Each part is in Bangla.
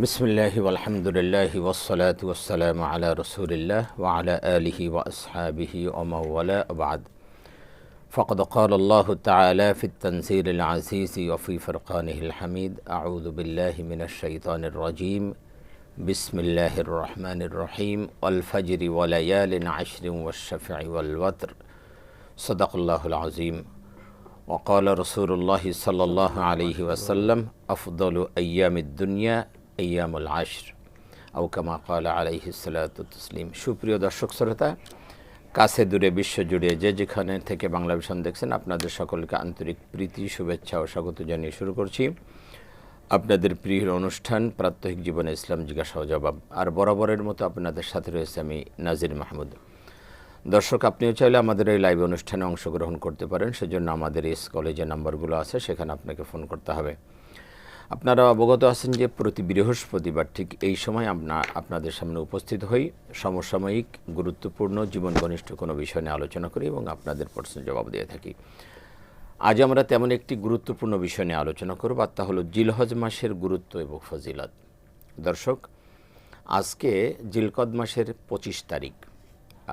বিসমিল্লাহি ওয়ালহামদুলিল্লাহি ওয়াসসালাতু ওয়াসসালামু আলা রাসূলিল্লাহ ওয়া আলা আলিহি ওয়া আসহাবিহি ওয়া মাওয়ালা বা'দ। ফাকাদ ক্বালা আল্লাহু তাআলা ফিত তানজিলিল আজিজ ওয়া ফি ফুরকানিহিল হামিদ। আউযু বিল্লাহি মিনাশ শাইতানির রাজীম। বিসমিল্লাহির রহমানির রহিম। ওয়াল ফাজরি ওয়া লায়ালিন আশরিন ওয়াশ শাফঈ ওয়াল ওয়াতর। সাদাকাল্লাহুল আযীম। ওয়া ক্বালা রাসূলুল্লাহি সাল্লাল্লাহু আলাইহি ওয়াসাল্লাম আফদালু আইয়ামিদ দুনিয়া আইয়ামুল আশর আও কামা ক্বালা আলাইহিস সালাতু তাসলিম। সুপ্রিয় দর্শক শ্রোতা, কাছে দূরে বিশ্বজুড়ে যে যেখানে থেকে বাংলা ভিশন দেখছেন, আপনাদের সকলকে আন্তরিক প্রীতি, শুভেচ্ছা ও স্বাগত জানিয়ে শুরু করছি আপনাদের প্রিয় অনুষ্ঠান প্রাত্যহিক জীবনে ইসলাম জিজ্ঞাসা ও জবাব। আর বরাবরের মতো আপনাদের সাথে রয়েছে আমি নাজির মাহমুদ। দর্শক, আপনিও চাইলে আমাদের এই লাইভ অনুষ্ঠানে অংশগ্রহণ করতে পারেন। সেজন্য আমাদের এই কলেজে নাম্বারগুলো আছে, সেখানে আপনাকে ফোন করতে হবে। আপনারা অবগত আছেন যে প্রতি বৃহস্পতিবার ঠিক এই সময় আপনাদের সামনে উপস্থিত হই, সমসাময়িক গুরুত্বপূর্ণ জীবন ঘনিষ্ঠ কোনো বিষয় নিয়ে আলোচনা করি এবং আপনাদের প্রশ্নের জবাব দিয়ে থাকি। আজ আমরা তেমন একটি গুরুত্বপূর্ণ বিষয় নিয়ে আলোচনা করব, আর তা হলো জিলহজ মাসের গুরুত্ব এবং ফজিলত। দর্শক, আজকে জিলকদ মাসের 25 তারিখ,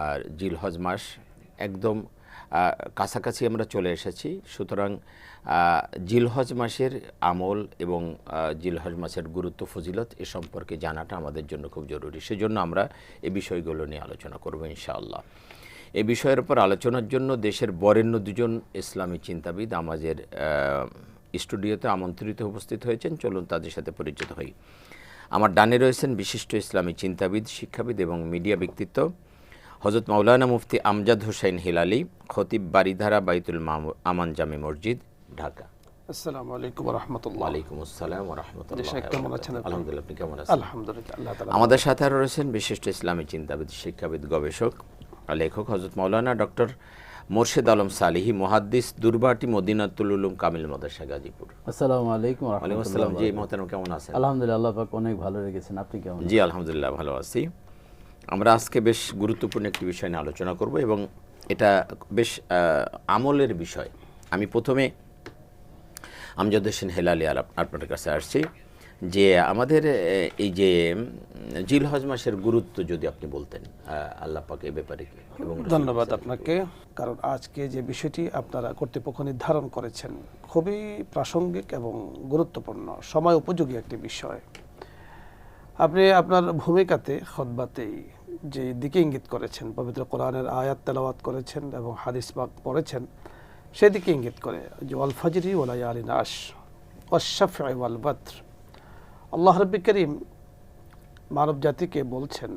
আর জিলহজ মাস একদম কাছাকাছি আমরা চলে এসেছি। সুতরাং জিলহজ মাসের আমল এবং জিলহজ মাসের গুরুত্ব ফজিলত এ সম্পর্কে জানাটা আমাদের জন্য খুব জরুরি। সেজন্য আমরা এই বিষয়গুলো নিয়ে আলোচনা করব ইনশাআল্লাহ। এই বিষয়ের উপর আলোচনার জন্য দেশের বরেণ্য দুজন ইসলামী চিন্তাবিদ আমাদের স্টুডিওতে আমন্ত্রিত উপস্থিত হয়েছেন। চলুন তাদের সাথে পরিচিত হই। আমার ডানে রয়েছেন বিশিষ্ট ইসলামী চিন্তাবিদ, শিক্ষাবিদ এবং মিডিয়া ব্যক্তিত্ব হযরত মাওলানা মুফতি আমজাদ হোসেন হিলালি, খতিব বারিধারা বাইতুল আমান জামি মসজিদ, ঢাকা। আসসালামু আলাইকুম ওয়া রাহমাতুল্লাহ। ওয়ালাইকুম আসসালাম ওয়া রাহমাতুল্লাহ। কেমন আছেন? আলহামদুলিল্লাহ, আপনি কেমন আছেন? আলহামদুলিল্লাহ, আল্লাহ তাআলা। আমাদের সাথে আরও রয়েছেন বিশিষ্ট ইসলামী চিন্তাবিদ, শিক্ষাবিদ, গবেষক, লেখক হযরত মাওলানা ডক্টর মোর্শেদ আলম সালিহি, মুহাদ্দিস, দুরবাটি মদিনাতুল উলুম কামিল মাদ্রাসা, গাজীপুর। আসসালামু আলাইকুম ওয়া ওয়ালাইকুম আসসালাম। জি মোহতারাম, কেমন আছেন? আলহামদুলিল্লাহ, আল্লাহ পাক অনেক ভালো রেখেছেন। আপনি কেমন? জি আলহামদুলিল্লাহ, ভালো আছি। আমরা আজকে বেশ গুরুত্বপূর্ণ একটি বিষয় নিয়ে আলোচনা করব এবং এটা বেশ আমলের বিষয়। আমি প্রথমে আমজাদ হোসেন হেলালি আপনার কাছে আসছি যে আমাদের এই যে জিলহজ মাসের গুরুত্ব যদি আপনি বলতেন আল্লাহ পাক এই ব্যাপারে কি। এবং ধন্যবাদ আপনাকে, কারণ আজকে যে বিষয়টি আপনারা কর্তৃপক্ষ নির্ধারণ করেছেন খুবই প্রাসঙ্গিক এবং গুরুত্বপূর্ণ, সময় উপযোগী একটি বিষয়। আপনি আপনার ভূমিকাতে খুতবাতেই যে দিকে ইঙ্গিত করেছেন, পবিত্র কোরআনের আয়াত তেলাওয়াত করেছেন এবং হাদিস পাক পড়েছেন, সেদিকে ইঙ্গিত করে যে ওয়াল ফাজরি ওয়া লায়ালিন আশর ওয়াশ শাফঈ ওয়াল ওয়াতর। আল্লাহ রাব্বুল কারীম মানব জাতিকে বলছেন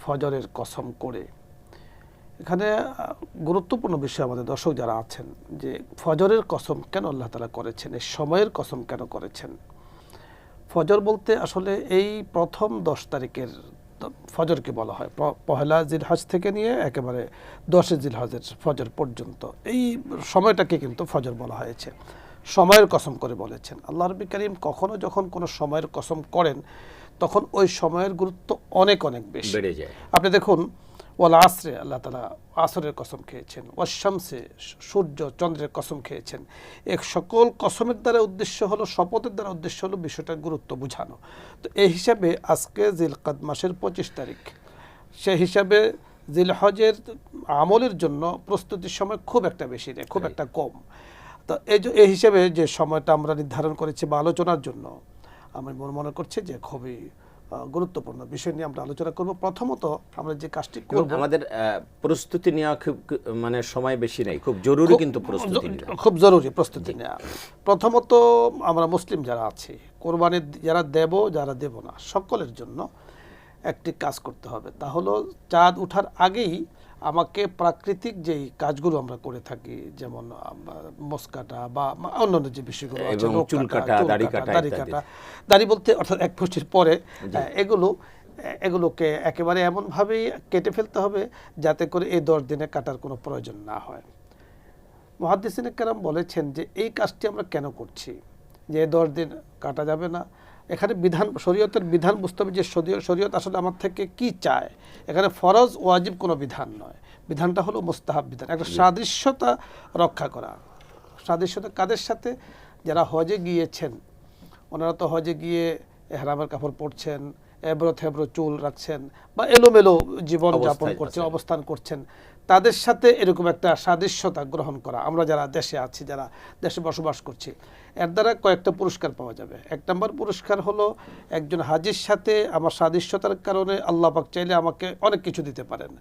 ফজরের কসম করে। এখানে গুরুত্বপূর্ণ বিষয় আমাদের দর্শক যারা আছেন, যে ফজরের কসম কেন আল্লাহ তাআলা করেছেন, এই সময়ের কসম কেন করেছেন। ফজর বলতে আসলে এই প্রথম 10 তারিখের ফজরকে বলা হয়, পহেলা জিলহজ থেকে নিয়ে একেবারে 10 জিলহজের ফজর পর্যন্ত এই সময়টাকে কিন্তু ফজর বলা হয়েছে। সময়ের কসম করে বলেছেন আল্লাহ রাব্বুল কারীম। কখনো যখন কোনো সময়ের কসম করেন তখন ওই সময়ের গুরুত্ব অনেক অনেক বেশি বেড়ে যায়। আপনি দেখুন, ওয়াল আসরে আল্লাহ তাআলা আসরের কসম খেয়েছেন, ওয়াশ শামসে সূর্য চন্দ্রের কসম খেয়েছেন। এক সকল কসমের দ্বারা উদ্দেশ্য হলো, শপথের দ্বারা উদ্দেশ্য হলো বিষয়টার গুরুত্ব বোঝানো। তো এই হিসাবে আজকে জিলকদ মাসের 25 তারিখ, সেই হিসাবে জিলহজের আমলের জন্য প্রস্তুতির সময় খুব একটা বেশি নেই, খুব একটা কম। তো এই হিসাবে যে সময়টা আমরা নির্ধারণ করেছি বা আলোচনার জন্য, আমি মনে করছি যে খুবই গুরুত্বপূর্ণ বিষয় নিয়ে আমরা আলোচনা করব। প্রথমত আমরা যে কাজটি করব, আমাদের প্রস্তুতি নেওয়া খুব মানে সময় বেশি নেই, খুব জরুরি কিন্তু প্রস্তুতি নেওয়া খুব জরুরি। প্রস্তুতি নেওয়া প্রথমত আমরা মুসলিম যারা আছি, কোরবানি যারা দেব যারা দেব না, সকলের জন্য একটি কাজ করতে হবে। তা হলো চাঁদ ওঠার আগেই আমাকে প্রাকৃতিক যেই কাজগুলো আমরা করে থাকি, যেমন মোষ কাটা বা অন্যান্য যে বিষয়গুলো আছে, চুল কাটা, দাড়ি কাটা, দাড়ি বলতে অর্থাৎ 1 ফুটের পরে, এগুলোকে একেবারে এমনভাবেই কেটে ফেলতে হবে যাতে করে এই 10 দিনে কাটার কোনো প্রয়োজন না হয়। মুহাদ্দিসিনে কেরাম বলেছেন যে এই কাজটি আমরা কেন করছি, যে 10 দিন কাটা যাবে না। এখানে বিধান, শরীয়তের বিধান বুঝতে হবে যে শরীয়ত আসলে আমার থেকে কি চায়। এখানে ফরজ ওয়াজিব কোনো বিধান নয়, বিধানটা হলো মুস্তাহাব বিধান, একটা সাদৃশ্যতা রক্ষা করা। সাদৃশ্যতা কাদের সাথে? যারা হজে গিয়েছেন, ওনারা তো হজে গিয়ে এহরামের কাপড় পরছেন, এবড়ো থেবড়ো চুল রাখছেন বা এলোমেলো জীবন যাপন অবস্থায় করছেন, আছেন। অবস্থান করছেন, তাদের সাথে এরকম একটা সাদৃশ্যতা গ্রহণ করা, আমরা যারা দেশে আছি, যারা দেশে বসবাস করছি, এর দ্বারা কয়েকটা পুরস্কার পাওয়া যাবে। 1 নম্বর পুরস্কার হলো একজন হাজির সাথে আমার সাদৃশ্যতার কারণে আল্লাহ পাক চাইলে আমাকে অনেক কিছু দিতে পারেন।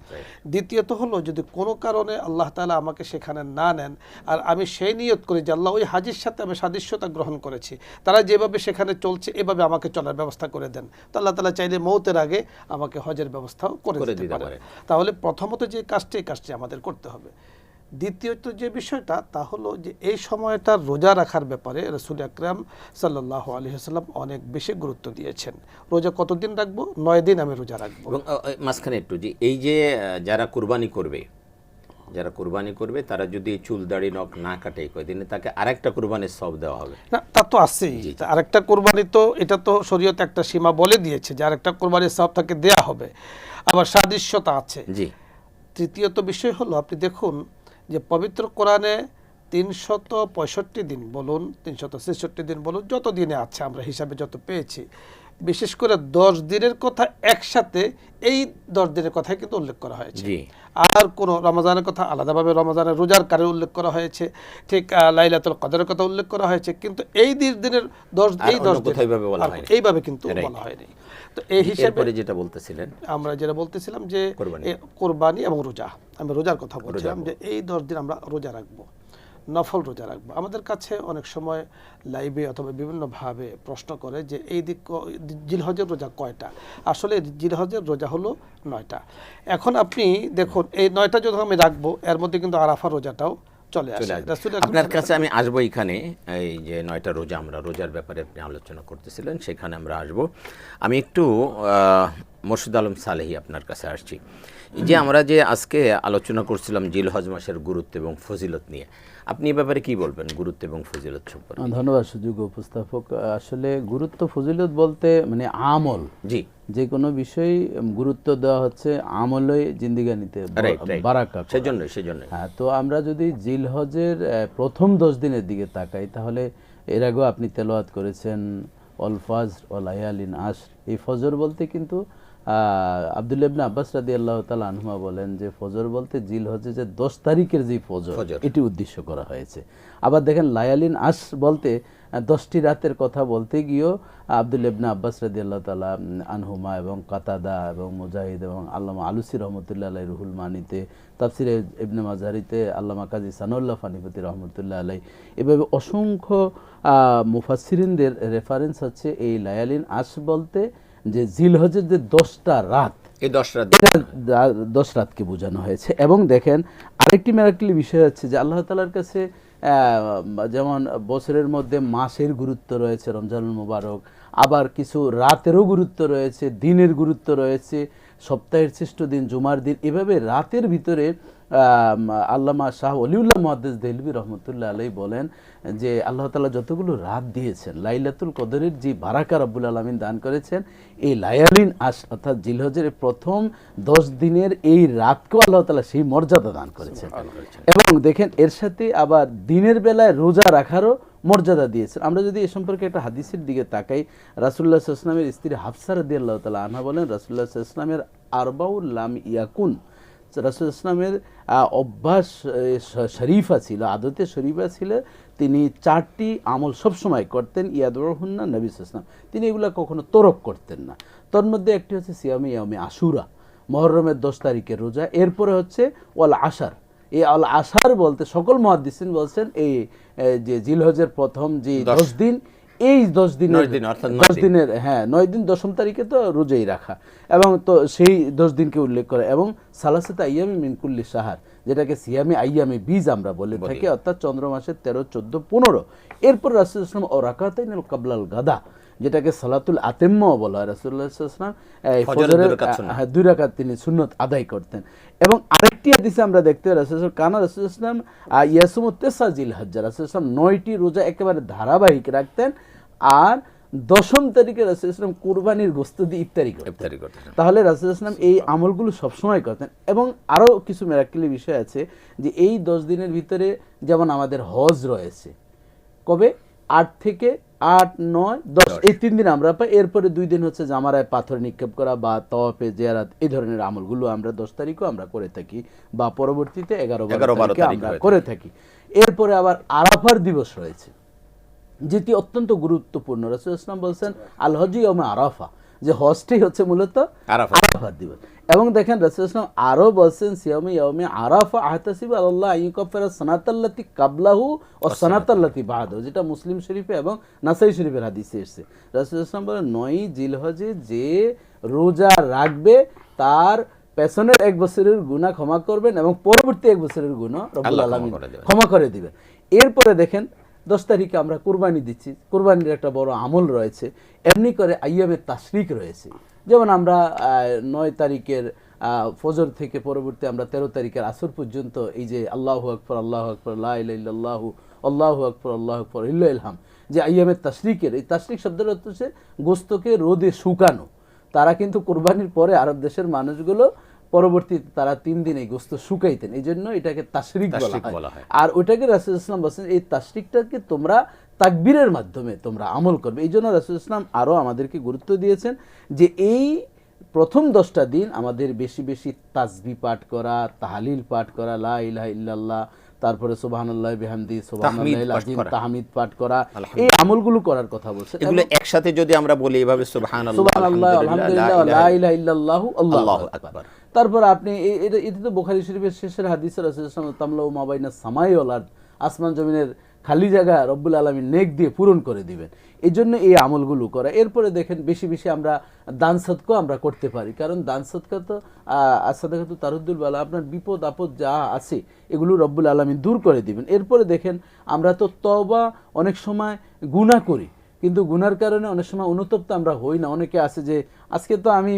দ্বিতীয়ত হলো যদি কোনো কারণে আল্লাহ তাআলা আমাকে সেখানে না নেন আর আমি সেই নিয়ত করি যে আল্লাহ ওই হাজির সাথে আমি সাদৃশ্যতা গ্রহণ করেছি, তারা যেভাবে সেখানে চলছে এভাবে আমাকে চলার ব্যবস্থা করে দেন, তো আল্লাহ তাআলা চাইলে মৌতের আগে আমাকে হজের ব্যবস্থাও করে দিতে পারেন। তাহলে প্রথমত যে কাজটি আমাদের করতে হবে। দ্বিতীয়ত যে বিষয়টা তা হলো যে এই সময়টা রোজা রাখার ব্যাপারে রাসূল আকরাম সাল্লাল্লাহু আলাইহি ওয়াসাল্লাম অনেক বেশি গুরুত্ব দিয়েছেন। রোজা কতদিন রাখবো? 9 দিন আমি রোজা রাখবো। এবং মাঝখানে একটু যে এই যে যারা কুরবানি করবে তারা যদি চুল দাড়ি নখ না কাটে কয়দিনে তাকে আরেকটা কুরবানির সওয়াব দেওয়া হবে। না, তা তো আছেই। আরেকটা কোরবানি তো এটা তো শরীয়ত একটা সীমা বলে দিয়েছে যে আরেকটা কোরবানির সওয়াব তাকে দেয়া হবে, আবার সাদৃশ্যতা আছে। জি। তৃতীয়ত বিষয় হলো আপনি দেখুন যে পবিত্র কোরআনে 365 দিন বলুন, 366 দিন বলুন, যত দিনে আছে আমরা হিসাবে যত পেয়েছি, বিশেষ করে 10 দিনের কথা একসাথে এই 10 দিনের কথাই কিন্তু উল্লেখ করা হয়েছে। জি। আর কোন রমজানের কথা আলাদাভাবে রমজানের রোজার কারে উল্লেখ করা হয়েছে, ঠিক লাইলাতুল কদরের কথা উল্লেখ করা হয়েছে, কিন্তু এই দিনের 10 এই 10 দিন এইভাবে কিন্তু বলা হয়নি। তো এই হিসাবে যেটা বলতেছিলেন, আমরা যেটা বলতেছিলাম যে কোরবানি এবং রোজা, আমি রোজার কথা বলছিলাম যে এই 10 দিন আমরা রোজা রাখবো, নফল রোজা রাখবো। আমাদের কাছে অনেক সময় লাইভে অথবা বিভিন্নভাবে প্রশ্ন করে যে এই জিলহজের রোজা কয়টা? আসলে জিলহজের রোজা হলো 9টা। এখন আপনি দেখুন এই 9টা যখন আমি রাখবো এর মধ্যে কিন্তু আরাফা রোজাটাও চলে আসে। আপনার কাছে আমি আসবো এখানে, এই যে 9টা রোজা, আমরা রোজার ব্যাপারে আপনি আলোচনা করতেছিলেন, সেখানে আমরা আসবো। আমি একটু মোর্শেদ আলম সালেহী আপনার কাছে আসছি। এই যে আমরা যে আজকে আলোচনা করছিলাম জিলহজ মাসের গুরুত্ব এবং ফজিলত নিয়ে, আপনি এ ব্যাপারে কি বলবেন, গুরুত্ব এবং ফজিলত সম্পর্কে? ধন্যবাদ সুযোগ্য উপস্থাপক। আসলে গুরুত্ব ফজিলত বলতে মানে আমল, জি, যে কোনো বিষয় গুরুত্ব দেওয়া হচ্ছে আমলই জিন্দিগানিতে বারাকা, সেজন্য হ্যাঁ। তো আমরা যদি জিলহজের প্রথম 10 দিনের দিকে তাকাই, তাহলে এর আগেও আপনি তেলাওয়াত করেছেন অল ফাজর ও লায়ালিন আশর। এই ফজর বলতে কিন্তু আব্দুল্লাহ ইবনে আব্বাস রাদিয়াল্লাহু তাআলা আনহুমা বলেন যে ফজর বলতে জিলহজের যে 10 তারিখের যে ফজর, এটি উদ্দেশ্য করা হয়েছে। আবার দেখেন লায়ালিন আশর বলতে 10টি রাতের কথা বলতে গিয়েও আব্দুল্লাহ ইবনে আব্বাস রাদিয়াল্লাহু তাআলা আনহুমা এবং কাতাদা এবং মুজাহিদ এবং আল্লামা আলুসি রহমতুল্লাহ আলাইহি রুহুল মানিতে, তাফসিরে ইবনে মাজারিতে আল্লামা কাজী সানাউল্লাহ ফানিপতি রহমতুল্লাহ আলাইহি, এভাবে অসংখ্য মুফাসসিরিনদের রেফারেন্স হচ্ছে এই লায়ালিন আশর বলতে যে জিলহজের যে 10টা রাত, এই 10 রাতকে বোঝানো হয়েছে। এবং দেখেন আরেকটি মেরাকলি বিষয় হচ্ছে যে আল্লাহ তাআলার কাছে যেমন বছরের মধ্যে মাসের গুরুত্ব রয়েছে, রমজানুল মুবারক, আবার কিছু রাতেরও গুরুত্ব রয়েছে, দিনের গুরুত্ব রয়েছে, সপ্তাহের শ্রেষ্ঠ দিন জুমার দিন, এভাবে রাতের ভিতরে আল্লামা শাহ ওলিউল্লাহ মুহাদ্দিস দেহলভী রহমতুল্লাহ আলাইহি বলেন যে আল্লাহ তাআলা যতগুলো রাত দিয়েছেন, লাইলাতুল কদরের যে বারাকা রব্বুল আলামিন দান করেছেন, এই লায়ালিন আশর অর্থাৎ জিলহজের প্রথম 10 দিনের এই রাতকেও আল্লাহ তাআলা সেই মর্যাদা দান করেছেন। এবং দেখেন এর সাথে আবার দিনের বেলায় রোজা রাখারও মর্যাদা দিয়েছেন। আমরা যদি এ সম্পর্কে একটা হাদিসের দিকে তাকাই, রাসূলুল্লাহ সাল্লাল্লাহু আলাইহি ওয়াসাল্লামের স্ত্রী হাফসা রাদিয়াল্লাহু তাআলা আনহা বলেন রাসূলুল্লাহ সাল্লাল্লাহু আলাইহি ওয়াসাল্লামের আরবাউল লাম ইয়াকুন, রাসূলুল্লাহ ইসলামের অভ্যাস শরীফা ছিল, আদতে শরীফা ছিল, তিনি 4টি আমল সবসময় করতেন, ইয়াদুরহুন্না নবী সাল্লাল্লাহু আলাইহি ওয়াসাল্লাম, তিনি এগুলো কখনো তরক করতেন না। তার মধ্যে একটি হচ্ছে সিয়ামে ইয়াউমে আশুরা, মুহররমের 10 তারিখের রোজা। এরপরে হচ্ছে ওয়াল আশার, এই আল আশার বলতে সকল মুহাদ্দিসিন বলছেন এই যে জিলহজের প্রথম যে 10 দিন, এই 10 দিনের 10 দিনের 9 দিন 10ম তারিখে তো রোজাই রাখা, এবং তো সেই 10 দিনকে উল্লেখ করে, এবং সালাসাতা আইয়ামি মিন কুল্লি শাহর, যেটাকে সিয়ামি আইয়ামি বীজ আমরা বলে থাকি, অর্থাৎ চন্দ্র মাসের 13, 14, 15। এরপর রাসূলুল্লাহ সাল্লাল্লাহু আলাইহি ওয়াসাল্লাম ও রাকাতাইনুল কাবলাল গাদা, যেটাকে সালাতুল আতেম্মা বলা হয়, রাসূলুল্লাহ সাল্লাল্লাহু আলাইহি ওয়াসাল্লাম ফজরের 2 রাকাত তিনি সুন্নত আদায় করতেন। এবং আরেকটি হাদিসে আমরা দেখতে পাই রাসূলুল্লাহ কানা রাসূলুল্লাহ সাল্লাল্লাহু আলাইহি ওয়াসাল্লাম ইয়াসুমু তিসা জিলহজ্জা, রাসূলুল্লাহ সাল্লাল্লাহু আলাইহি ওয়াসাল্লাম 9টি রোজা একেবারে ধারাবাহিক রাখতেন, আর 10ম তারিখে রাসূলুল্লাহ সাল্লাল্লাহু আলাইহি ওয়াসাল্লাম কুরবানির গোশত দিয়ে ইফতারি করতেন। তাহলে রাসূলুল্লাহ সাল্লাল্লাহু আলাইহি ওয়াসাল্লাম এই আমলগুলো সবসময় করতেন। এবং আরও কিছু মিরাক্কেলি বিষয় আছে যে এই 10 দিনের ভিতরে যেমন আমাদের হজ রয়েছে, কবে 8 থেকে 8, 9, 10 এই 3 দিন আমরা পাই। এরপরে 2 দিন হচ্ছে জামারায় পাথর নিক্ষেপ করা বা তাওয়াফে জিয়ারাত, এই ধরনের আমলগুলো আমরা 10 তারিখও আমরা করে থাকি বা পরবর্তীতে 11-12 তারিখে আমরা করে থাকি। এরপরে আবার আরাফার দিবস রয়েছে, যেটি অত্যন্ত গুরুত্বপূর্ণ। রাসূল সাল্লাল্লাহু আলাইহি ওয়াসাল্লাম বলছেন আল হজ্জু ইয়াউমে আরাফা, যে হজটি হচ্ছে মূলত আরাফার দিবস। এবং দেখেন রাসূল সাল্লাল্লাহু আলাইহি ওয়াসাল্লাম আরো বলছেন সিয়ামে ইয়াউমে আরাফা আহতাসিবু আলাল্লাহ আইয়ুকাফিরা সানাতাল্লাতি কাবলাহু ওয়া সানাতাল্লাতি বাদাহু, যেটা মুসলিম শরীফে এবং নাসাই শরীফের হাদিসে এসেছে। রাসূল সাল্লাল্লাহু আলাইহি ওয়াসাল্লাম বলেন 9ই জিলহজে যে রোজা রাখবে তার পেছনের 1 বছরের গুনাহ ক্ষমা করবেন এবং পরবর্তী 1 বছরের গুনাহ রব্বুল আলামিন ক্ষমা করে দিবেন। এরপরে দেখেন 10 তারিখে আমরা কুরবানি দিচ্ছি, কুরবানির একটা বড় আমল রয়েছে। এমনি করে আইয়ামে তাশরিক রয়েছে, যেমন আমরা 9 তারিখের ফজর থেকে পরবর্তী আমরা 13 তারিখের আসর পর্যন্ত এই যে আল্লাহু আকবার আল্লাহু আকবার লা ইলাহা ইল্লাল্লাহু আল্লাহু আকবার আল্লাহু আকবার লিল্লাহিল যে আইয়ামে তাশরিকের, এই তাশরিক শব্দের অর্থ হচ্ছে গোশতকে রোদে শুকানো। তারা কিন্তু কুরবানির পরে আরব দেশের মানুষগুলো পরবর্তীতে তারা 3 দিন এই গোশত শুকাইতেন, এই জন্য এটাকে তাশরিক বলা হয়। আর ওইটাকে রাসূল সাল্লাল্লাহু আলাইহি ওয়াসাল্লাম বলেন এই তাশরিকটাকে তোমরা তাকবীরের মাধ্যমে তোমরা আমল করবে। এই জন্য রাসূল সাল্লাল্লাহু আলাইহি ওয়াসাল্লাম আরও আমাদেরকে গুরুত্ব দিয়েছেন যে এই প্রথম 10টা দিন আমাদের বেশি বেশি তাসবিহ পাঠ করা, তাহলিল পাঠ করা, লা ইলাহা ইল্লাল্লাহ, তারপরে সুবহানাল্লাহি বিহামদি, সুবহানাল্লাহিল আযীম, তাহমিদ পাঠ করা, এই আমলগুলো করার কথা বলছেন। এগুলো একসাথে যদি আমরা বলি এভাবে সুবহানাল্লাহ, আলহামদুলিল্লাহ, লা ইলাহা ইল্লাল্লাহু, আল্লাহু আকবার। তারপর আপনি এটা তো বুখারী শরীফের শেষের হাদিস, রাসূল সাল্লাল্লাহু আলাইহি ওয়াসাল্লাম তামলাউ মা বাইনা সামাই ওয়াল আরদ, আসমান জমিনের খালি জায়গা রব্বুল আলামিন নেক দিয়ে পূরণ করে দিবেন। এই জন্য এই আমলগুলো করা। এরপরে দেখেন বেশি বেশি আমরা দান সদকা আমরা করতে পারি, কারণ দান সদকা তো সাদাকাতু তারুদ্দুল বালা, আপনার বিপদ আপদ যা আছে এগুলো রব্বুল আলামিন দূর করে দিবেন। এরপরে দেখেন আমরা তো তওবা অনেক সময় গুনাহ করি, কিন্তু গুনার কারণে অনেক সময় অনুতপ্ত আমরা হই না। অনেকে আছে যে আজকে তো আমি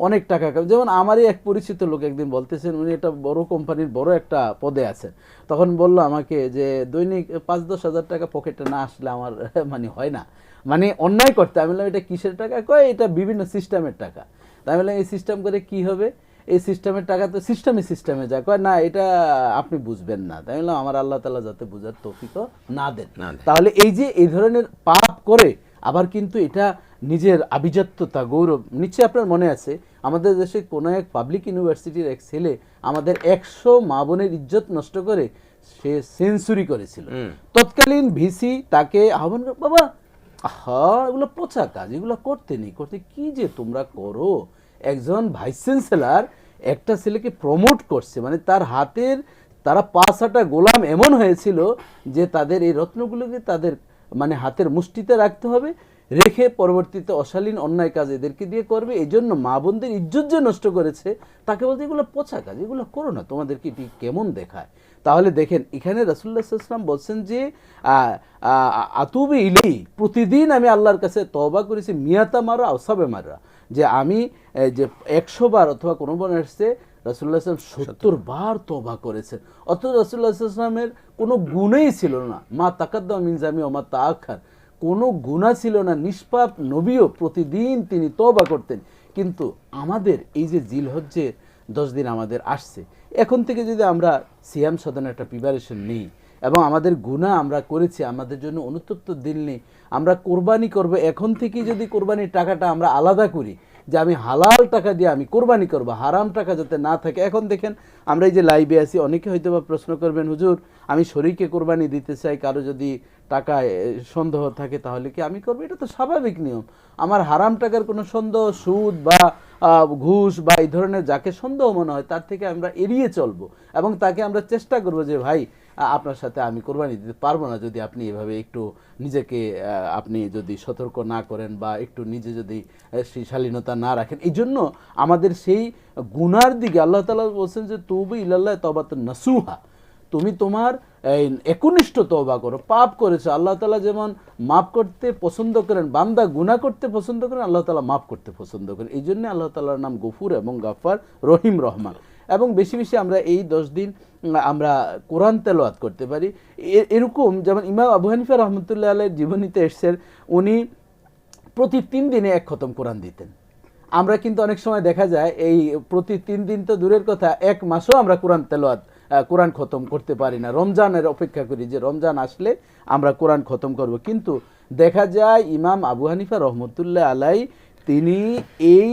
অনেক টাকা, যেমন আমারই এক পরিচিত লোক একদিন বলতেছেন, উনি একটা বড় কোম্পানির বড় একটা পদে আছেন। তখন বললো আমাকে যে দৈনিক 5-10 হাজার টাকা পকেটে না আসলে আমার মানে হয় না, মানে অন্যায় করতে। আমি বললাম এটা কিসের টাকা? কয় এটা বিভিন্ন সিস্টেমের টাকা। তাই আমি বললাম এই সিস্টেম করে কি হবে? এই সিস্টেমের টাকা তো সিস্টেমে যায়। কয় না এটা আপনি বুঝবেন না। তাই বললাম আমার আল্লাহ তাআলা যাতে বুঝার তৌফিকও না দেন। তাহলে এই যে এই ধরনের পাপ করে আবার কিন্তু এটা নিজের আভিজাত্যতা গৌরব নিচ্ছে। আপনার মনে আছে আমাদের দেশে কোনো এক পাবলিক ইউনিভার্সিটির এক ছেলে আমাদের 100 মা বোনের ইজ্জত নষ্ট করে সে সেঞ্চুরি করেছিল। তৎকালীন ভিসি তাকে আহ্বান করে, বাবা এগুলো পচা কাজ, এগুলো করতে নেই, করতে কি যে তোমরা করো। একজন ভাইস চ্যান্সেলর একটা ছেলেকে প্রমোট করছে, মানে তার হাতের তারা 5-6টা গোলাম এমন হয়েছিল যে তাদের এই রত্নগুলোকে তাদের মানে হাতের মুষ্টিতে রাখতে হবে, রেখে পরবর্তীতে অশালীন অন্যায় কাজ এদেরকে দিয়ে করবে। এই জন্য মা বোনদের ইজ্জত যে নষ্ট করেছে তাকে বলতে এগুলো পচা কাজ, এগুলো করো না, তোমাদেরকে এটি কেমন দেখায়। তাহলে দেখেন এখানে রাসূলুল্লাহ সাল্লাল্লাহু আলাইহি ওয়াসাল্লাম বলছেন যে আতুবি ইলাই, প্রতিদিন আমি আল্লাহর কাছে তওবা করেছি, মিয়াতা মারা আওসাবে মারা, যে আমি যে 100 বার অথবা কোনো বার আসছে রাসূলুল্লাহ সাল্লাল্লাহু আলাইহি ওয়াসাল্লাম 70 বার তওবা করেছেন। অথচ রাসূলুল্লাহ সাল্লাল্লাহু আলাইহি ওয়াসাল্লামের কোনো গুনাহই ছিল না, মা তাকাদ্দাম মিন জামি ওয়া মা তাআখার, কোনো গুনাহ ছিল না। নিষ্পাপ নবীও প্রতিদিন তিনি তওবা করতেন। কিন্তু আমাদের এই যে জিলহজ্জের 10 দিন আমাদের আসছে, এখন থেকে যদি আমরা সিয়াম সাধনার একটা প্রিপারেশন নিই এবং আমাদের গুনাহ আমরা করেছি, আমাদের জন্য অনুতপ্ত দিল নেই, আমরা কোরবানি করব। এখন থেকে যদি কোরবানির টাকাটা আমরা আলাদা করি যে আমি হালাল টাকা দিয়ে আমি কোরবানি করব, হারাম টাকা যাতে না থাকে। এখন দেখেন আমরা এই যে লাইভে আছি, অনেকে হয়তো বা প্রশ্ন করবেন, হুজুর আমি শরীকে কোরবানি দিতে চাই, কারো যদি টাকায় সন্দেহ থাকে তাহলে কি আমি করবো? এটা তো স্বাভাবিক নিয়ম। আমার হারাম টাকার কোনো সন্দেহ, সুদ বা ঘুষ বা এই ধরনের যাকে সন্দেহ মনে হয় তার থেকে আমরা এড়িয়ে চলবো এবং তাকে আমরা চেষ্টা করবো যে ভাই আপনার সাথে আমি কোরবানি দিতে পারবো না যদি আপনি এভাবে একটু নিজেকে আপনি যদি সতর্ক না করেন বা একটু নিজে যদি সেই শালীনতা না রাখেন। এই জন্য আমাদের সেই গুনার দিকে আল্লাহ তাআলা বলছেন যে তুবু ইলাল্লাহ তাওবাতুন নাসুহা, তুমি তোমার একনিষ্ঠ তওবা করো। পাপ করেছো, আল্লাহ তাআলা যেমন মাফ করতে পছন্দ করেন, বান্দা গুনাহ করতে পছন্দ করেন, আল্লাহ তাআলা মাফ করতে পছন্দ করেন। এই জন্য আল্লাহ তাআলার নাম গফুর এবং গাফফার, রহিম, রহমান। এবং বেশি বেশি আমরা এই 10 দিন আমরা কোরআন তেলাওয়াত করতে পারি। এরকম যেমন ইমাম আবু হানিফা রহমতুল্লাহ আলাইহির জীবনীতে এসেছে, উনি প্রতি 3 দিনে 1 খতম কোরআন দিতেন। আমরা কিন্তু অনেক সময় দেখা যায় এই প্রতি 3 দিন তো দূরের কথা, 1 মাসও আমরা কোরআন খতম করতে পারি না। রমজানের অপেক্ষা করি যে রমজান আসলে আমরা কোরআন খতম করব। কিন্তু দেখা যায় ইমাম আবু হানিফা রহমতুল্লাহ আলাই তিনি এই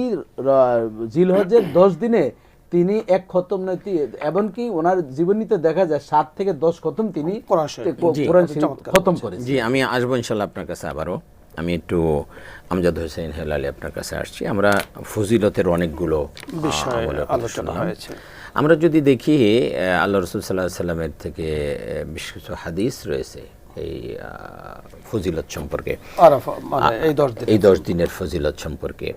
জিলহজের 10 দিনে তিনি এক খতম নাকি, এমনকি ওনার জীবনীতে দেখা যায় 7 থেকে 10 খতম তিনি কোরআন শরীফ। কোরআন শরীফ খতম করেছেন। জি, আমি আসবো ইনশাল্লাহ আপনার কাছে আবারও। আমি একটু আমজাদ হোসেন হেলালি আপনার কাছে আসছি। আমরা ফজিলতের অনেকগুলো বিষয় আমলের কথা আলোচনা শুনলাম। হয়েছে। আমরা যদি দেখি আল্লাহ রসুল সাল্লাহ সাল্লামের থেকে বেশ কিছু হাদিস রয়েছে এই ফজিলত সম্পর্কে, আরাফা মানে এই 10 দিন, এই 10 দিনের ফজিলত সম্পর্কে।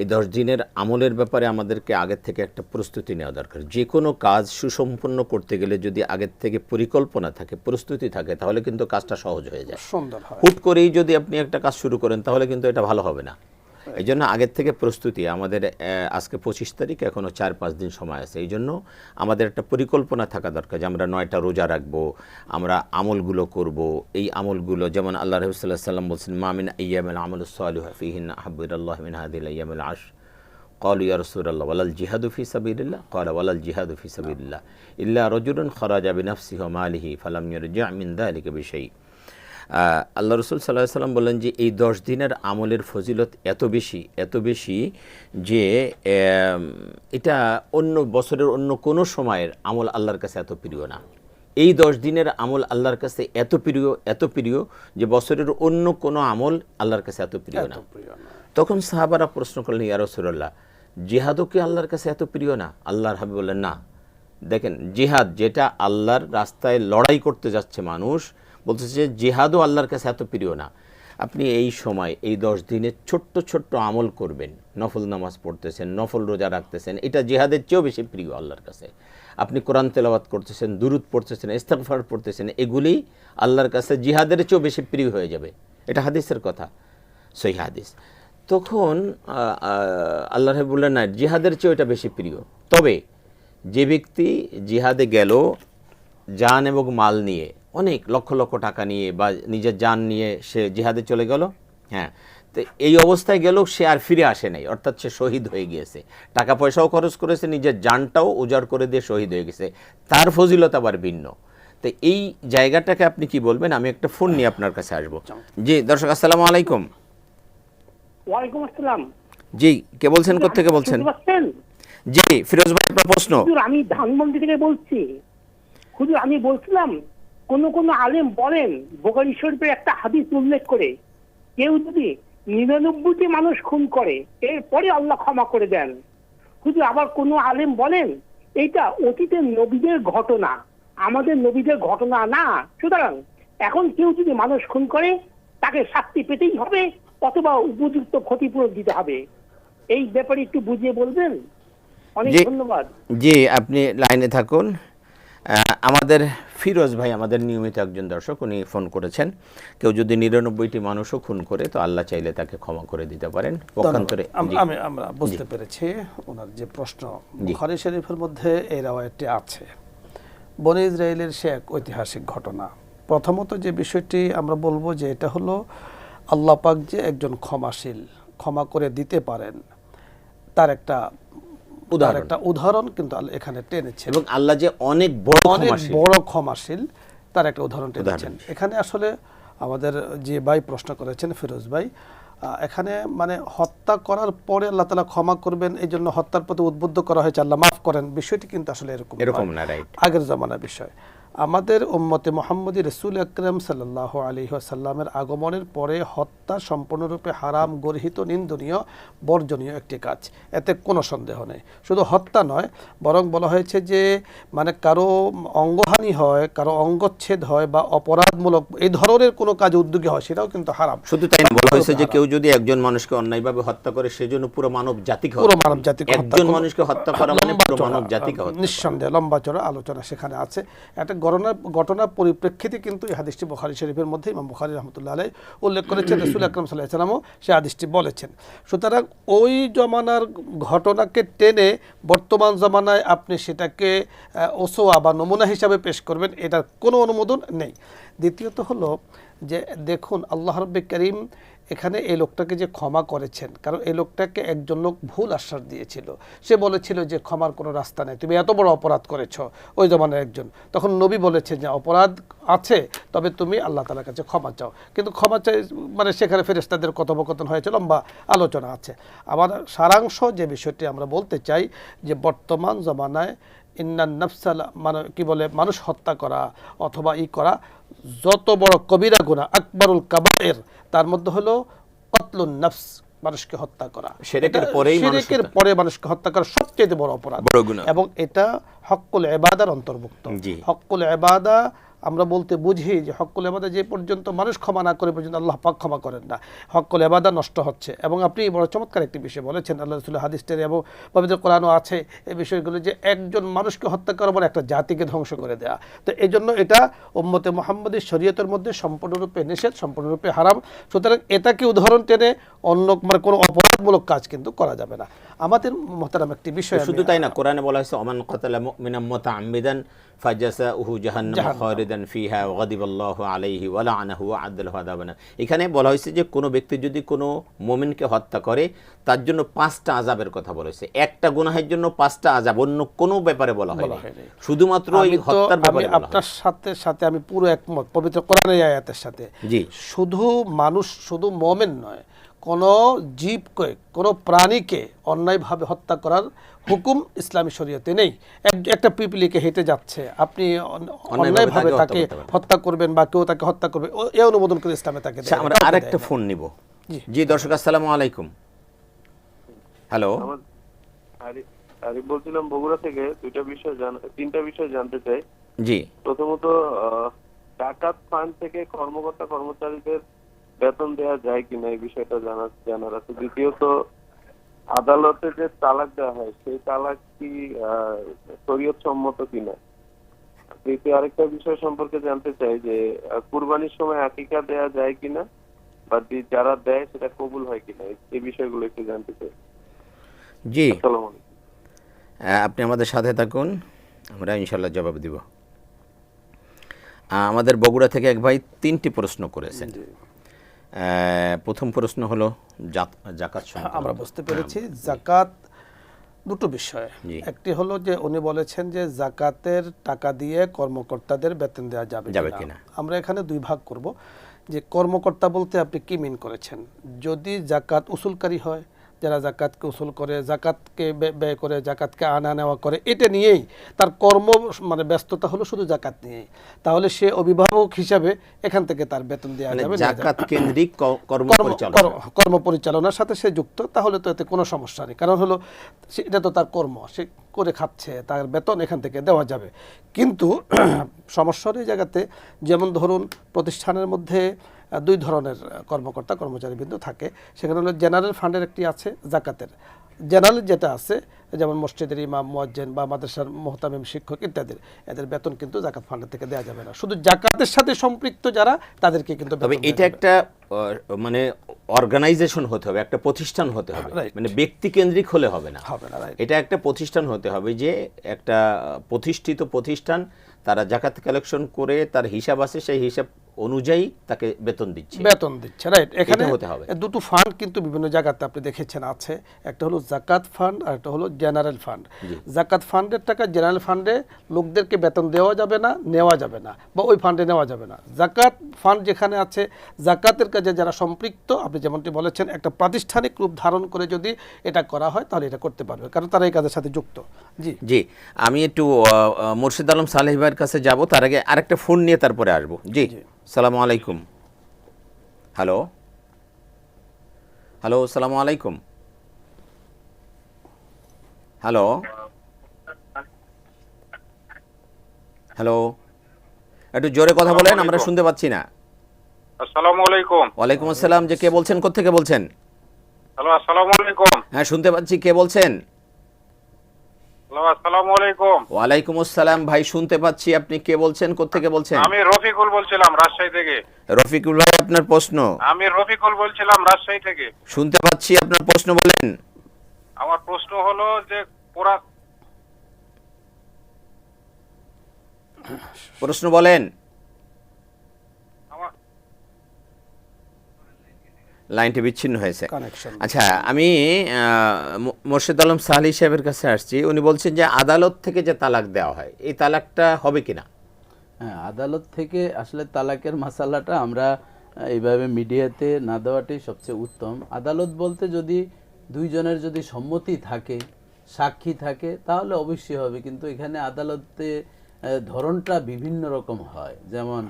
এই 10 দিনের আমলের ব্যাপারে আমাদেরকে আগের থেকে একটা প্রস্তুতি নেওয়া দরকার। যে কোনো কাজ সুসম্পন্ন করতে গেলে যদি আগের থেকে পরিকল্পনা থাকে, প্রস্তুতি থাকে, তাহলে কিন্তু কাজটা সহজ হয়ে যায়। সুন্দর হয়। হুট করেই যদি আপনি একটা কাজ শুরু করেন তাহলে কিন্তু এটা ভালো হবে না। এই জন্য আগের থেকে প্রস্তুতি। আমাদের আজকে 25 তারিখ, এখনও 4-5 দিন সময় আছে। এই জন্য আমাদের একটা পরিকল্পনা থাকা দরকার যে আমরা 9টা রোজা রাখবো, আমরা আমলগুলো করব। এই আমলগুলো যেমন আল্লাহ রাসূল সাল্লাল্লাহু আলাইহি ওয়াসাল্লাম বলছেন, মা মিন আইয়ামিল আমালুস সালিহু ফীহিন্না আহাব্বু ইলাল্লাহি মিন হাযিহিল আইয়ামিল 10। قالوا يا رسول الله ولا الجهاد في سبيل الله؟ قال ولا الجهاد في سبيل الله إلا رجل خرج بنفسه وماله فلم يرجع من ذلك بشيء। আল্লাহ রসুল সাল্লাল্লাহু আলাইহি ওয়াসাল্লাম বললেন যে এই 10 দিনের আমলের ফজিলত এত বেশি যে এটা অন্য বছরের অন্য কোনো সময়ের আমল আল্লাহর কাছে এত প্রিয় না। এই 10 দিনের আমল আল্লাহর কাছে এত প্রিয় যে বছরের অন্য কোনো আমল আল্লাহর কাছে এত প্রিয় না। তখন সাহাবারা প্রশ্ন করলেন, ইয়া রাসূলুল্লাহ, জিহাদও কি আল্লাহর কাছে এত প্রিয় না? আল্লাহর হাবিব বললেন, না। দেখেন, জিহাদ যেটা আল্লাহর রাস্তায় লড়াই করতে যাচ্ছে মানুষ, বলতেছে যে জিহাদও আল্লাহর কাছে এত প্রিয় না। আপনি এই সময় এই 10 দিনে ছোট্ট আমল করবেন, নফল নামাজ পড়তেছেন, নফল রোজা রাখতেছেন, এটা জিহাদের চেয়েও বেশি প্রিয় আল্লাহর কাছে। আপনি কোরআন তেলাওয়াত করতেছেন, দুরূদ পড়তেছেন, ইস্তিগফার পড়তেছেন, এগুলি আল্লাহর কাছে জিহাদের চেয়েও বেশি প্রিয় হয়ে যাবে। এটা হাদিসের কথা, সহিহ হাদিস। তখন আল্লাহ বললেন, না, জিহাদের চেয়েও এটা বেশি প্রিয়। তবে যে ব্যক্তি জিহাদে গেল জান এবং মাল নিয়ে, অনেক লক্ষ টাকা নিয়ে বা নিজের জান নিয়ে সে জিহাদে চলে গেল, হ্যাঁ, তো এই অবস্থায় গেল, সে আর ফিরে আসে নাই, অর্থাৎ সে শহীদ হয়ে গিয়েছে, টাকা পয়সাও খরচ করেছে, নিজের জানটাও উজাড় করে দিয়ে শহীদ হয়ে গেছে, তার ফজিলত আবার ভিন্ন। তো এই জায়গাটাকে আপনি কি বলবেন? আমি একটা ফোন নিয়ে আপনার কাছে আসবো। জি দর্শক, আসসালামু আলাইকুম। ওয়ালাইকুম আসসালাম। জি, কে বলছেন, কোত্থেকে বলছেন? জি ফিরোজ ভাই, আপনার প্রশ্ন। হুজুর, আমি ধানমন্ডি থেকে বলছি। হুজুর, আমি বলছিলাম, কোন আলেম বলেন বুখারী শরীফের একটা হাদিস উল্লেখ করে, কেউ যদি 99টি মানুষ খুন করে এরপরে আল্লাহ ক্ষমা করে দেন। হুজুর, আবার কোন আলেম বলেন এইটা অতীতের নবীদের ঘটনা, আমাদের নবীদের ঘটনা না, সুতরাং এখন কেউ যদি মানুষ খুন করে তাকে শাস্তি পেতেই হবে অথবা উপযুক্ত ক্ষতিপূরণ দিতে হবে। এই ব্যাপারে একটু বুঝিয়ে বলবেন? অনেক ধন্যবাদ। জি, আপনি লাইনে থাকুন। আমাদের ফিরোজ ভাই আমাদের নিয়মিত একজন দর্শক, উনি ফোন করেছেন, কেউ যদি 99টি মানুষও খুন করে তো আল্লাহ চাইলে তাকে ক্ষমা করে দিতে পারেন। পক্ষান্তরে আমরা বুঝতে পেরেছি ওনার যে প্রশ্ন। বুখারী শরীফের মধ্যে এই রাওয়ায়াতটি আছে, বনী ইসরাইলের সে এক ঐতিহাসিক ঘটনা। প্রথমত যে বিষয়টি আমরা বলবো যে এটা হলো আল্লাহ পাক যে একজন ক্ষমাশীল, ক্ষমা করে দিতে পারেন, তার একটা উদাহরণ কিন্তু এখানে টেনেছেন। এবং আল্লাহ যে অনেক বড় ক্ষমাশীল তার একটা উদাহরণ টেনেছেন। এখানে আসলে আমাদের যে ভাই প্রশ্ন করেছেন, ফিরোজ ভাই, এখানে মানে হত্যা করার পরে আল্লাহ তাআলা ক্ষমা করবেন, এই জন্য হত্যার প্রতি উদ্বুদ্ধ করা হয়েছে আল্লাহ মাফ করেন, বিষয়টি কিন্তু আসলে এরকম না, রাইট। আগের জামানার বিষয়। আমাদের উম্মতে মুহাম্মদী রাসূল আকরাম সাল্লাল্লাহু আলাইহি ওয়াসাল্লামের আগমনের পরে হত্যা সম্পূর্ণরূপে হারাম, গর্হিত, নিন্দনীয়, বর্জনীয় একটি কাজ, এতে কোনো সন্দেহ নেই। শুধু হত্যা নয়, বরং বলা হয়েছে যে মানে কারো অঙ্গহানি হয়, কারো অঙ্গচ্ছেদ হয় বা অপরাধমূলক এই ধরনের কোনো কাজে উদ্যোগী হয়, সেটাও কিন্তু হারাম। শুধু তাই না, বলা হয়েছে যে কেউ যদি একজন মানুষকে অন্যায়ভাবে হত্যা করে সেজন্য পুরো মানব জাতিকে, একজন মানুষকে হত্যা করা মানে পুরো মানব জাতিকে হত্যা। নিঃসন্দেহে লম্বা চড়া আলোচনা সেখানে আছে। একটা ঘটনার পরিপ্রেক্ষিতে কিন্তু এই হাদিসটি বুখারী শরীফের মধ্যে ইমাম বুখারী রাহমাতুল্লাহ আলাইহি উল্লেখ করেছেন, রাসূল আকরাম সাল্লাল্লাহু আলাইহি ওয়াসাল্লামও সেই হাদিসটি বলেছেন। সুতরাং ওই জমানার ঘটনাকে টেনে বর্তমান জমানায় আপনি সেটাকে ওসোয়া বা নমুনা হিসাবে পেশ করবেন, এটার কোনো অনুমোদন নেই। দ্বিতীয়ত হলো যে দেখুন আল্লাহ রাব্বুল কারীম এখানে এই লোকটাকে যে ক্ষমা করেছেন, কারণ এই লোকটাকে একজন লোক ভুল আশ্বাস দিয়েছিল। সে বলেছিল যে ক্ষমার কোনো রাস্তা নেই, তুমি এত বড় অপরাধ করেছো, ওই জমানার একজন। তখন নবী বলেছেন যে অপরাধ আছে, তবে তুমি আল্লাহ তাআলার কাছে ক্ষমা চাও। কিন্তু ক্ষমা চাই মানে সেখানে ফেরেশতাদের কথোপকথন হয়েছে, লম্বা আলোচনা আছে। আমার সারাংশ যে বিষয়টি আমরা বলতে চাই যে বর্তমান জমানায় ইন্নান নাফসাল মানে কি বলে মানুষ হত্যা করা অথবা করা যত বড় কবিরা গুনাহ, আকবারুল কাবায়ের, তার মধ্যে হলো কতলুন নফস, মানুষকে হত্যা করা। শিরকের পরেই শিরকের পরে মানুষকে হত্যা করা সবচেয়ে বড় অপরাধ, বড় গুনাহ, এবং এটা হক্কুল ইবাদার অন্তর্ভুক্ত। হক্কুল ইবাদা আমরা বলতে বুঝি যে হক্কুল ইবাদা যে পর্যন্ত মানুষ ক্ষমা না করে পর্যন্ত আল্লাহ পাক ক্ষমা করেন না, হক্কুল ইবাদা নষ্ট হচ্ছে। এবং আপনি বড় চমৎকার একটি বিষয় বলেছেন, আল্লাহ রাসূলের হাদিসের এবং পবিত্র কোরআনও আছে এই বিষয়গুলো, যে একজন মানুষকে হত্যা করার পর একটা জাতিকে ধ্বংস করে দেয়া। তো এই জন্য এটা উম্মতে মুহাম্মাদের শরীয়তের মধ্যে সম্পূর্ণরূপে নিষেধ, সম্পূর্ণরূপে হারাম। সুতরাং এটাকে উদাহরণ টেনে অন্য মানে কোনো অপরাধমূলক কাজ কিন্তু করা যাবে না। আমাদের মুহতারাম একটি বিষয়, শুধু তাই না, কোরআনে বলা হয়েছে ওমান কাতালা মুমিনান মুতাআম্মিদান ফাজাসাউহু জাহান্নাম খালিদান ফিহা ওয়া গাদিবাল্লাহু আলাইহি ওয়া লাআনাহু ওয়া আ'আদ্দা লাহু আযাবান। এখানে বলা হয়েছে যে কোনো ব্যক্তি যদি কোনো মুমিনকে হত্যা করে তার জন্য 5টা আযাবের কথা বলা হয়েছে। একটা গুনাহের জন্য 5টা আযাব, অন্য কোনো ব্যাপারে বলা হয়নি, শুধুমাত্র এই হত্যার ব্যাপারে বলা হয়েছে। আপনার সাথে আমি পুরো একমত পবিত্র কোরআনের এই আয়াতের সাথে। জি, শুধু মানুষ, শুধু মুমিন নয়, কোনো জীবকে, কোনো প্রাণীকে অন্যায়ভাবে হত্যা করার হুকুম ইসলামী শরীয়তে নেই। একটা পিপিলিকে হেঁটে যাচ্ছে, আপনি অন্যায়ভাবে তাকে হত্যা করবেন বা কেউ তাকে হত্যা করবে, এই অনুমোদন করে ইসলামে তাকে দেয়। আমরা আরেকটা ফোন নিব। জি দর্শক, আসসালামু আলাইকুম। হ্যালো, আরিফ বলছিলাম বগুড়া থেকে। তিনটা বিষয় জানতে চাই। জি, প্রথমত জাকাত ফান্ড থেকে কর্মকর্তা কর্মচারীদের বেতন দেওয়া যায় কিনা এই বিষয়টা জানার আছে। দ্বিতীয়ত আদালতে যে তালাক দেওয়া হয় সেই তালাক কি শরীয়ত সম্মত কিনা। তৃতীয় আরেকটা বিষয় সম্পর্কে জানতে চাই যে কুরবানির সময় আকিকা দেওয়া যায় কিনা বা যারা দেয় সেটা কবুল হয় কিনা, এই বিষয়গুলো একটু জানতে চাই। জি, আসসালামু আলাইকুম। আপনি আমাদের সাথে থাকুন, আমরা ইনশাল্লাহ জবাব দিব। আমাদের বগুড়া থেকে এক ভাই 3টি প্রশ্ন করেছেন। প্রথম প্রশ্ন হলো যাকাত। আমরা বুঝতে পেরেছি যাকাত দুটো বিষয়। একটি হলো যে উনি বলেছেন যে যাকাতের টাকা দিয়ে কর্মকর্তাদের বেতন দেওয়া যাবে কিনা। আমরা এখানে দুই ভাগ করব, যে কর্মকর্তা বলতে আপনি কি মিন করেছেন। যদি যাকাত উসুলকারী হয়, যারা জাকাতকে উসুল করে, জাকাতকে ব্যয় করে, জাকাতকে আনা নেওয়া করে, এটা নিয়েই তার কর্ম মানে ব্যস্ততা হলো শুধু জাকাত নিয়েই, তাহলে সে অভিভাবক হিসাবে এখান থেকে তার বেতন দেওয়া যাবে। জাকাত কেন্দ্রিক কর্ম পরিচালনার সাথে সে যুক্ত, তাহলে তো এতে কোনো সমস্যা নেই। কারণ হলো এটা তো তার কর্ম, সে করে খাচ্ছে, তার বেতন এখান থেকে দেওয়া যাবে। কিন্তু সমস্যার এই জায়গাতে, যেমন ধরুন প্রতিষ্ঠানের মধ্যে দুই ধরনের কর্মকর্তা কর্মচারীবৃন্দ থাকে। সেখানে হলো জেনারেল ফান্ডের একটি আছে, জাকাতের জেনারেল যেটা আছে, যেমন মসজিদের ইমাম, মুয়াজ্জিন বা মাদ্রাসার মুহতামিম, শিক্ষক ইত্যাদির, এদের বেতন কিন্তু জাকাত ফান্ডের থেকে দেওয়া যাবে না। শুধু জাকাতের সাথে সম্পৃক্ত যারা, তাদেরকে কিন্তু। তবে এটা একটা মানে অর্গানাইজেশন হতে হবে, একটা প্রতিষ্ঠান হতে হবে, মানে ব্যক্তি কেন্দ্রিক হলে হবে না। এটা একটা প্রতিষ্ঠান হতে হবে, যে একটা প্রতিষ্ঠিত প্রতিষ্ঠান, তারা জাকাত কালেকশন করে তার হিসাব আছে, সেই হিসাব অনুযায়ী তাকে বেতন দিচ্ছে। রাইট। এখানে হতে হবে। দুটো ফান্ড কিন্তু বিভিন্ন জায়গাতে আপনি দেখেছেন আছে, একটা হলো জাকাত ফান্ড আর একটা হলো জেনারেল ফান্ড। জাকাত ফান্ডের টাকা জেনারেল ফান্ডে লোকদেরকে বেতন দেওয়া যাবে না, নেওয়া যাবে না, বা ওই ফান্ডে নেওয়া যাবে না। জাকাত ফান্ড যেখানে আছে, জাকাতের কাজে যারা সম্পৃক্ত, আপনি যেমনটি বলেছেন, একটা প্রাতিষ্ঠানিক রূপ ধারণ করে যদি এটা করা হয়, তাহলে এটা করতে পারবে, কারণ তারা এই কাজের সাথে যুক্ত। জি, আমি একটু মুর্শিদ আলম সালেহ ভাইয়ের কাছে যাব, তার আগে আরেকটা ফোন নিয়ে তারপরে আসবো। জি, আসসালামু আলাইকুম। হ্যালো, আসসালামু আলাইকুম। হ্যালো, একটু জোরে কথা বলেন, আমরা শুনতে পাচ্ছি না। আসসালামু আলাইকুম। ওয়ালাইকুম আসসালাম। যে কে বলছেন, কোত্থেকে বলছেন? হ্যালো, আসসালামু আলাইকুম। হ্যাঁ, শুনতে পাচ্ছি। কে বলছেন? হ্যালো, আসসালামু আলাইকুম। ওয়ালাইকুম আসসালাম ভাই, শুনতে পাচ্ছি। আপনি কে বলছেন, কোত্থেকে বলছেন? আমি রফিকুল বলছিলাম রাজশাহী থেকে। রফিকুল ভাই, আপনার প্রশ্ন। আমি রফিকুল বলছিলাম রাজশাহী থেকে। শুনতে পাচ্ছি, আপনার প্রশ্ন বলেন। আমার প্রশ্ন হলো যে প্রশ্ন বলেন। লাইনটি বিচ্ছিন্ন হয়েছে। কানেকশন। আচ্ছা, আমি মোর্শেদ আলম সাহালি সাহেবের কাছে আসছি। উনি বলছেন যে আদালত থেকে যে তালাক দেওয়া হয়, এই তালাকটা হবে কিনা? হ্যাঁ, আদালত থেকে আসলে তালাকের মাসালাটা আমরা এইভাবে মিডিয়াতে না দেওয়াটাই সবচেয়ে উত্তম। আদালত বলতে যদি দুইজনের যদি সম্মতি থাকে, সাক্ষী থাকে, তাহলে অবশ্যই হবে। কিন্তু এখানে আদালতে ধরনটা বিভিন্ন রকম হয়। যেমন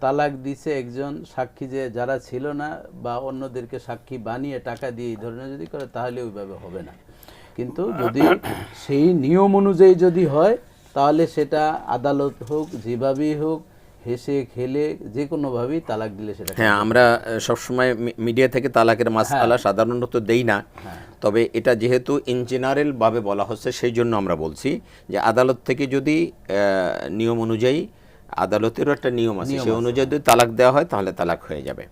তালাক দিছে একজন, সাক্ষী যে যারা ছিল না বা অন্যদেরকে সাক্ষী বানিয়ে টাকা দিয়ে এই ধরনের যদি করে, তাহলে ওইভাবে হবে না। কিন্তু যদি সেই নিয়ম অনুযায়ী যদি হয়, তাহলে সেটা আদালত হোক, যেভাবেই হোক, হেসে খেলে যে কোনোভাবেই তালাক দিলে সেটা। হ্যাঁ, আমরা সবসময় মিডিয়া থেকে তালাকের মাসআলা সাধারণত দেই না, তবে এটা যেহেতু ইন জেনারেল ভাবে বলা হচ্ছে, সেই জন্য আমরা বলছি যে আদালত থেকে যদি নিয়ম অনুযায়ী, আদালতেরও একটা নিয়ম আছে, সেই অনুযায়ী যদি তালাক দেওয়া হয় তাহলে তালাক হয়ে যাবে।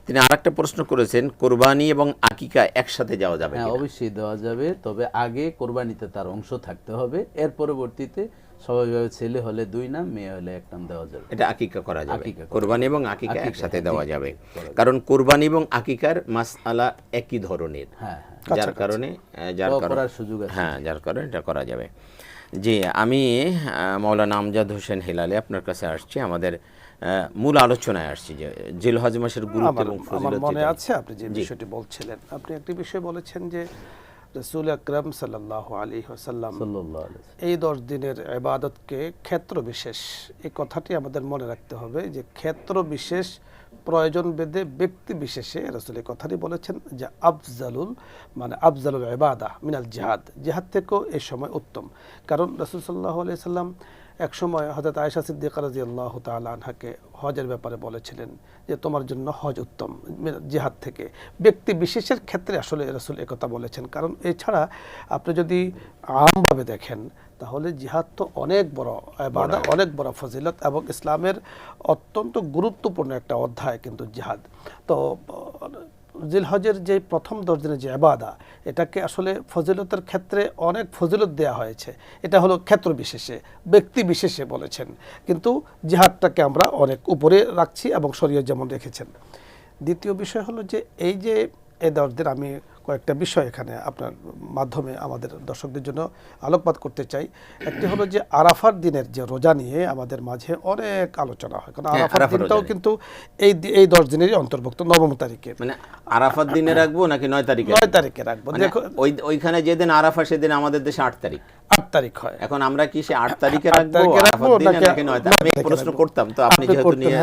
তিনি আরেকটা প্রশ্ন করেছেন, কোরবানি এবং আকিকা একসাথে যাওয়া যাবে? হ্যাঁ, অবশ্যই দেওয়া যাবে, তবে আগে কোরবানিতে তার অংশ থাকতে হবে। এর পরবর্তীতে স্বাভাবিকভাবে ছেলে হলে 2 নাম, মেয়ে হলে 1 নাম দেওয়া যাবে। এটা আকিকা করা যাবে, কোরবানি এবং আকিকা একসাথে দেওয়া যাবে, কারণ কোরবানি এবং আকিকার মাসআলা একই ধরনের। হ্যাঁ, যার কারণে সুযোগ আছে। হ্যাঁ, যার কারণে এটা করা যাবে। জি, আমি মাওলানা আমজাদ হোসেন হেলালি আপনার কাছে আসছি। আমাদের মূল আলোচনায় আসছি যে জিলহজ মাসের গুরুত্ব এবং ফজিলত। মনে আছে আপনি যে বিষয়টি বলছিলেন, আপনি একটি বিষয় বলেছেন যে রাসূল আকরাম সাল্লাল্লাহু আলাইহি ওয়াসাল্লাম এই 10 দিনের ইবাদতকে ক্ষেত্র বিশেষ, এই কথাটি আমাদের মনে রাখতে হবে যে ক্ষেত্র বিশেষ প্রয়োজন বেদে ব্যক্তি বিশেষে রাসূল এই কথাটি বলেছেন যে আফজালুল ইবাদা মিনাল জিহাদ, জিহাদ থেকেও এই সময় উত্তম। কারণ রাসূল সাল্লাল্লাহু আলাইহি সাল্লাম এক সময় হযরত আয়েশা সিদ্দিকা রাদিয়াল্লাহু তাআলা আনহাকে হজের ব্যাপারে বলেছিলেন যে তোমার জন্য হজ উত্তম জিহাদ থেকে। ব্যক্তি বিশেষের ক্ষেত্রে আসলে রাসূল একথা বলেছেন। কারণ এছাড়া আপনি যদি আমভাবে দেখেন তাহলে জিহাদ তো অনেক বড় ইবাদত, অনেক বড় ফজিলত এবং ইসলামের অত্যন্ত গুরুত্বপূর্ণ একটা অধ্যায় কিন্তু জিহাদ। তো জিলহজের যে প্রথম 10 দিনের যে ইবাদা, এটাকে আসলে ফজিলতের ক্ষেত্রে অনেক ফজিলত দেয়া হয়েছে। এটা হলো ক্ষেত্র বিশেষে, ব্যক্তি বিশেষে বলেছেন, কিন্তু জিহাদটাকে আমরা অনেক উপরে রাখছি এবং শরীয়ত যেমন রেখেছেন। দ্বিতীয় বিষয় হলো যে এই যে এই 10 দিন, আমি কয়েকটা বিষয় এখানে আপনার মাধ্যমে আমাদের দর্শকদের জন্য আলোকপাত করতে চাই। একটি হলো যে আরাফার দিনের যে রোজা নিয়ে আমাদের মাঝে অনেক আলোচনা হয়, কারণ আরাফার দিনটাও কিন্তু এই 10 দিনেরই অন্তর্ভুক্ত। 9 তারিখে মানে আরাফার দিনে রাখবো নাকি 9 তারিখে? 9 তারিখে রাখবো। দেখো ওইখানে যেদিন আরাফা সেদিন আমাদের দেশে 8 তারিখ। 8 তারিখ হয়। এখন আমরা কি সে 8 তারিখে রাখবো আরাফার দিনে নাকি 9 তারিখে? আমি প্রশ্ন করতাম, তো আপনি যেহেতু নিয়ে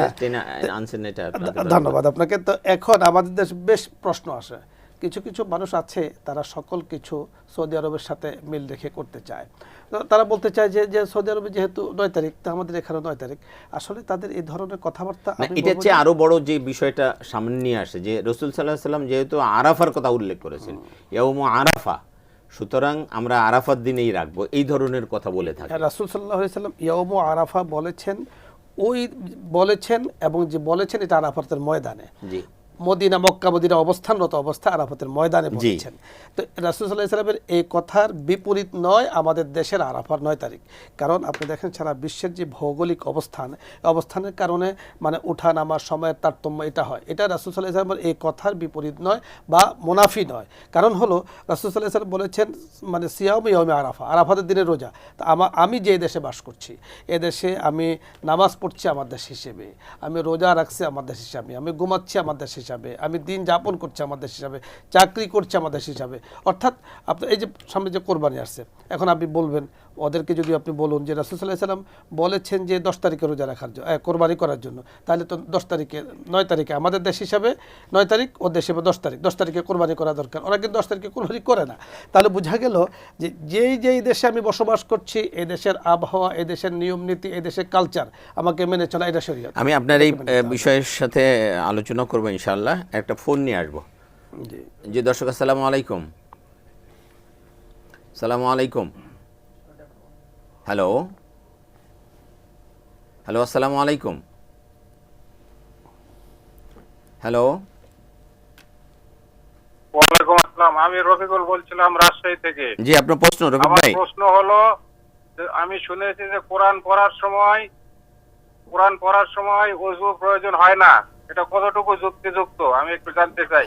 আনছেন, এটা ধন্যবাদ আপনাকে। তো এখন আমাদের দেশে বেশ প্রশ্ন আসে, কিছু কিছু মানুষ আছে তারা সকল কিছু সৌদি আরবের সাথে মিল রেখে করতে চায়। তারা বলতে চায় যে সৌদি আরবে যেহেতু 9 তারিখ, তা আমাদের এখানে 9 তারিখ। আসলে তাদের এই ধরনের কথাবার্তা, এটা হচ্ছে আরো বড় যে বিষয়টা সামনে নিয়ে আসে যে রাসূল সাল্লাল্লাহু আলাইহি ওয়াসাল্লাম যেহেতু আরাফার কথা উল্লেখ করেছেন, ইয়াউমু আরাফা, সুতরাং আমরা আরাফার দিনেই রাখবো, এই ধরনের কথা বলে থাকি। রাসূল সাল্লাল্লাহু আলাইহি ওয়াসাল্লাম ইয়াউমু আরাফা বলেছেন, এবং যে বলেছেন এটা আরাফাতের ময়দানে। জি, মদিনা, মক্কা মদিনা অবস্থানরত অবস্থায় আরাফাতের ময়দানে বলেছেন। তো রাসূল সাল্লাল্লাহু আলাইহি ওয়াসাল্লামের এই কথার বিপরীত নয় আমাদের দেশের আরাফার 9 তারিখ। কারণ আপনি দেখেন সারা বিশ্বের যে ভৌগোলিক অবস্থানের কারণে মানে উঠা নামার সময়ের তারতম্য এটা হয়। এটা রাসূল সাল্লাল্লাহু আলাইহি ওয়াসাল্লামের এই কথার বিপরীত নয় বা মুনাফি নয়। কারণ হলো রাসূল সাল্লাল্লাহু আলাইহি ওয়াসাল্লাম বলেছেন মানে সিয়াম ইয়াউমে আরাফা, আরাফাতের দিনের রোজা। তো আমি যে দেশে বাস করছি, এ দেশে আমি নামাজ পড়ছি আমার দেশ হিসেবে, আমি রোজা রাখছি আমার দেশ হিসাবে, আমি ঘুমাচ্ছি আমার দেশ হিসাবে, আমি দিন যাপন করছি আমার দেশ হিসাবে, চাকরি করছি আমার দেশ হিসাবে। অর্থাৎ আপনার এই যে সামনে যে কোরবানি আসছে, এখন আপনি বলবেন ওদেরকে যদি আপনি বলুন যে রাসূল সাল্লাল্লাহু আলাইহি ওয়াসাল্লাম বলেছেন যে 10 তারিখে রোজা রাখার জন্য, কোরবানি করার জন্য, তাহলে তো 10 তারিখে 9 তারিখে আমাদের দেশ হিসাবে 9 তারিখ, ওর দেশে 10 তারিখে কোরবানি করা দরকার। ওরা কিন্তু 10 তারিখে কোরবানি করে না। তাহলে বোঝা গেল যে যেই দেশে আমি বসবাস করছি, এই দেশের আবহাওয়া, এই দেশের নিয়ম নীতি, এই দেশের কালচার আমাকে মেনে চলা, এটা শরীয়ত। আমি আপনার এই বিষয়ের সাথে আলোচনা করবো ইনশাআল্লাহ। একটা ফোন নিয়ে আসবো। জি দর্শক, আসসালামু আলাইকুম। আসসালামু আলাইকুম। হ্যালো, আসসালামু আলাইকুম। হ্যালো, ওয়ালাইকুম আসসালাম। আমি রফিকুল বলছিলাম রাজশাহী থেকে। জি, আপনার প্রশ্ন রফিক আমার ভাই। প্রশ্ন হলো, আমি শুনেছি যে কোরআন পড়ার সময় ওযু প্রয়োজন হয় না, এটা কতটুকু যুক্তিযুক্ত আমি একটু জানতে চাই।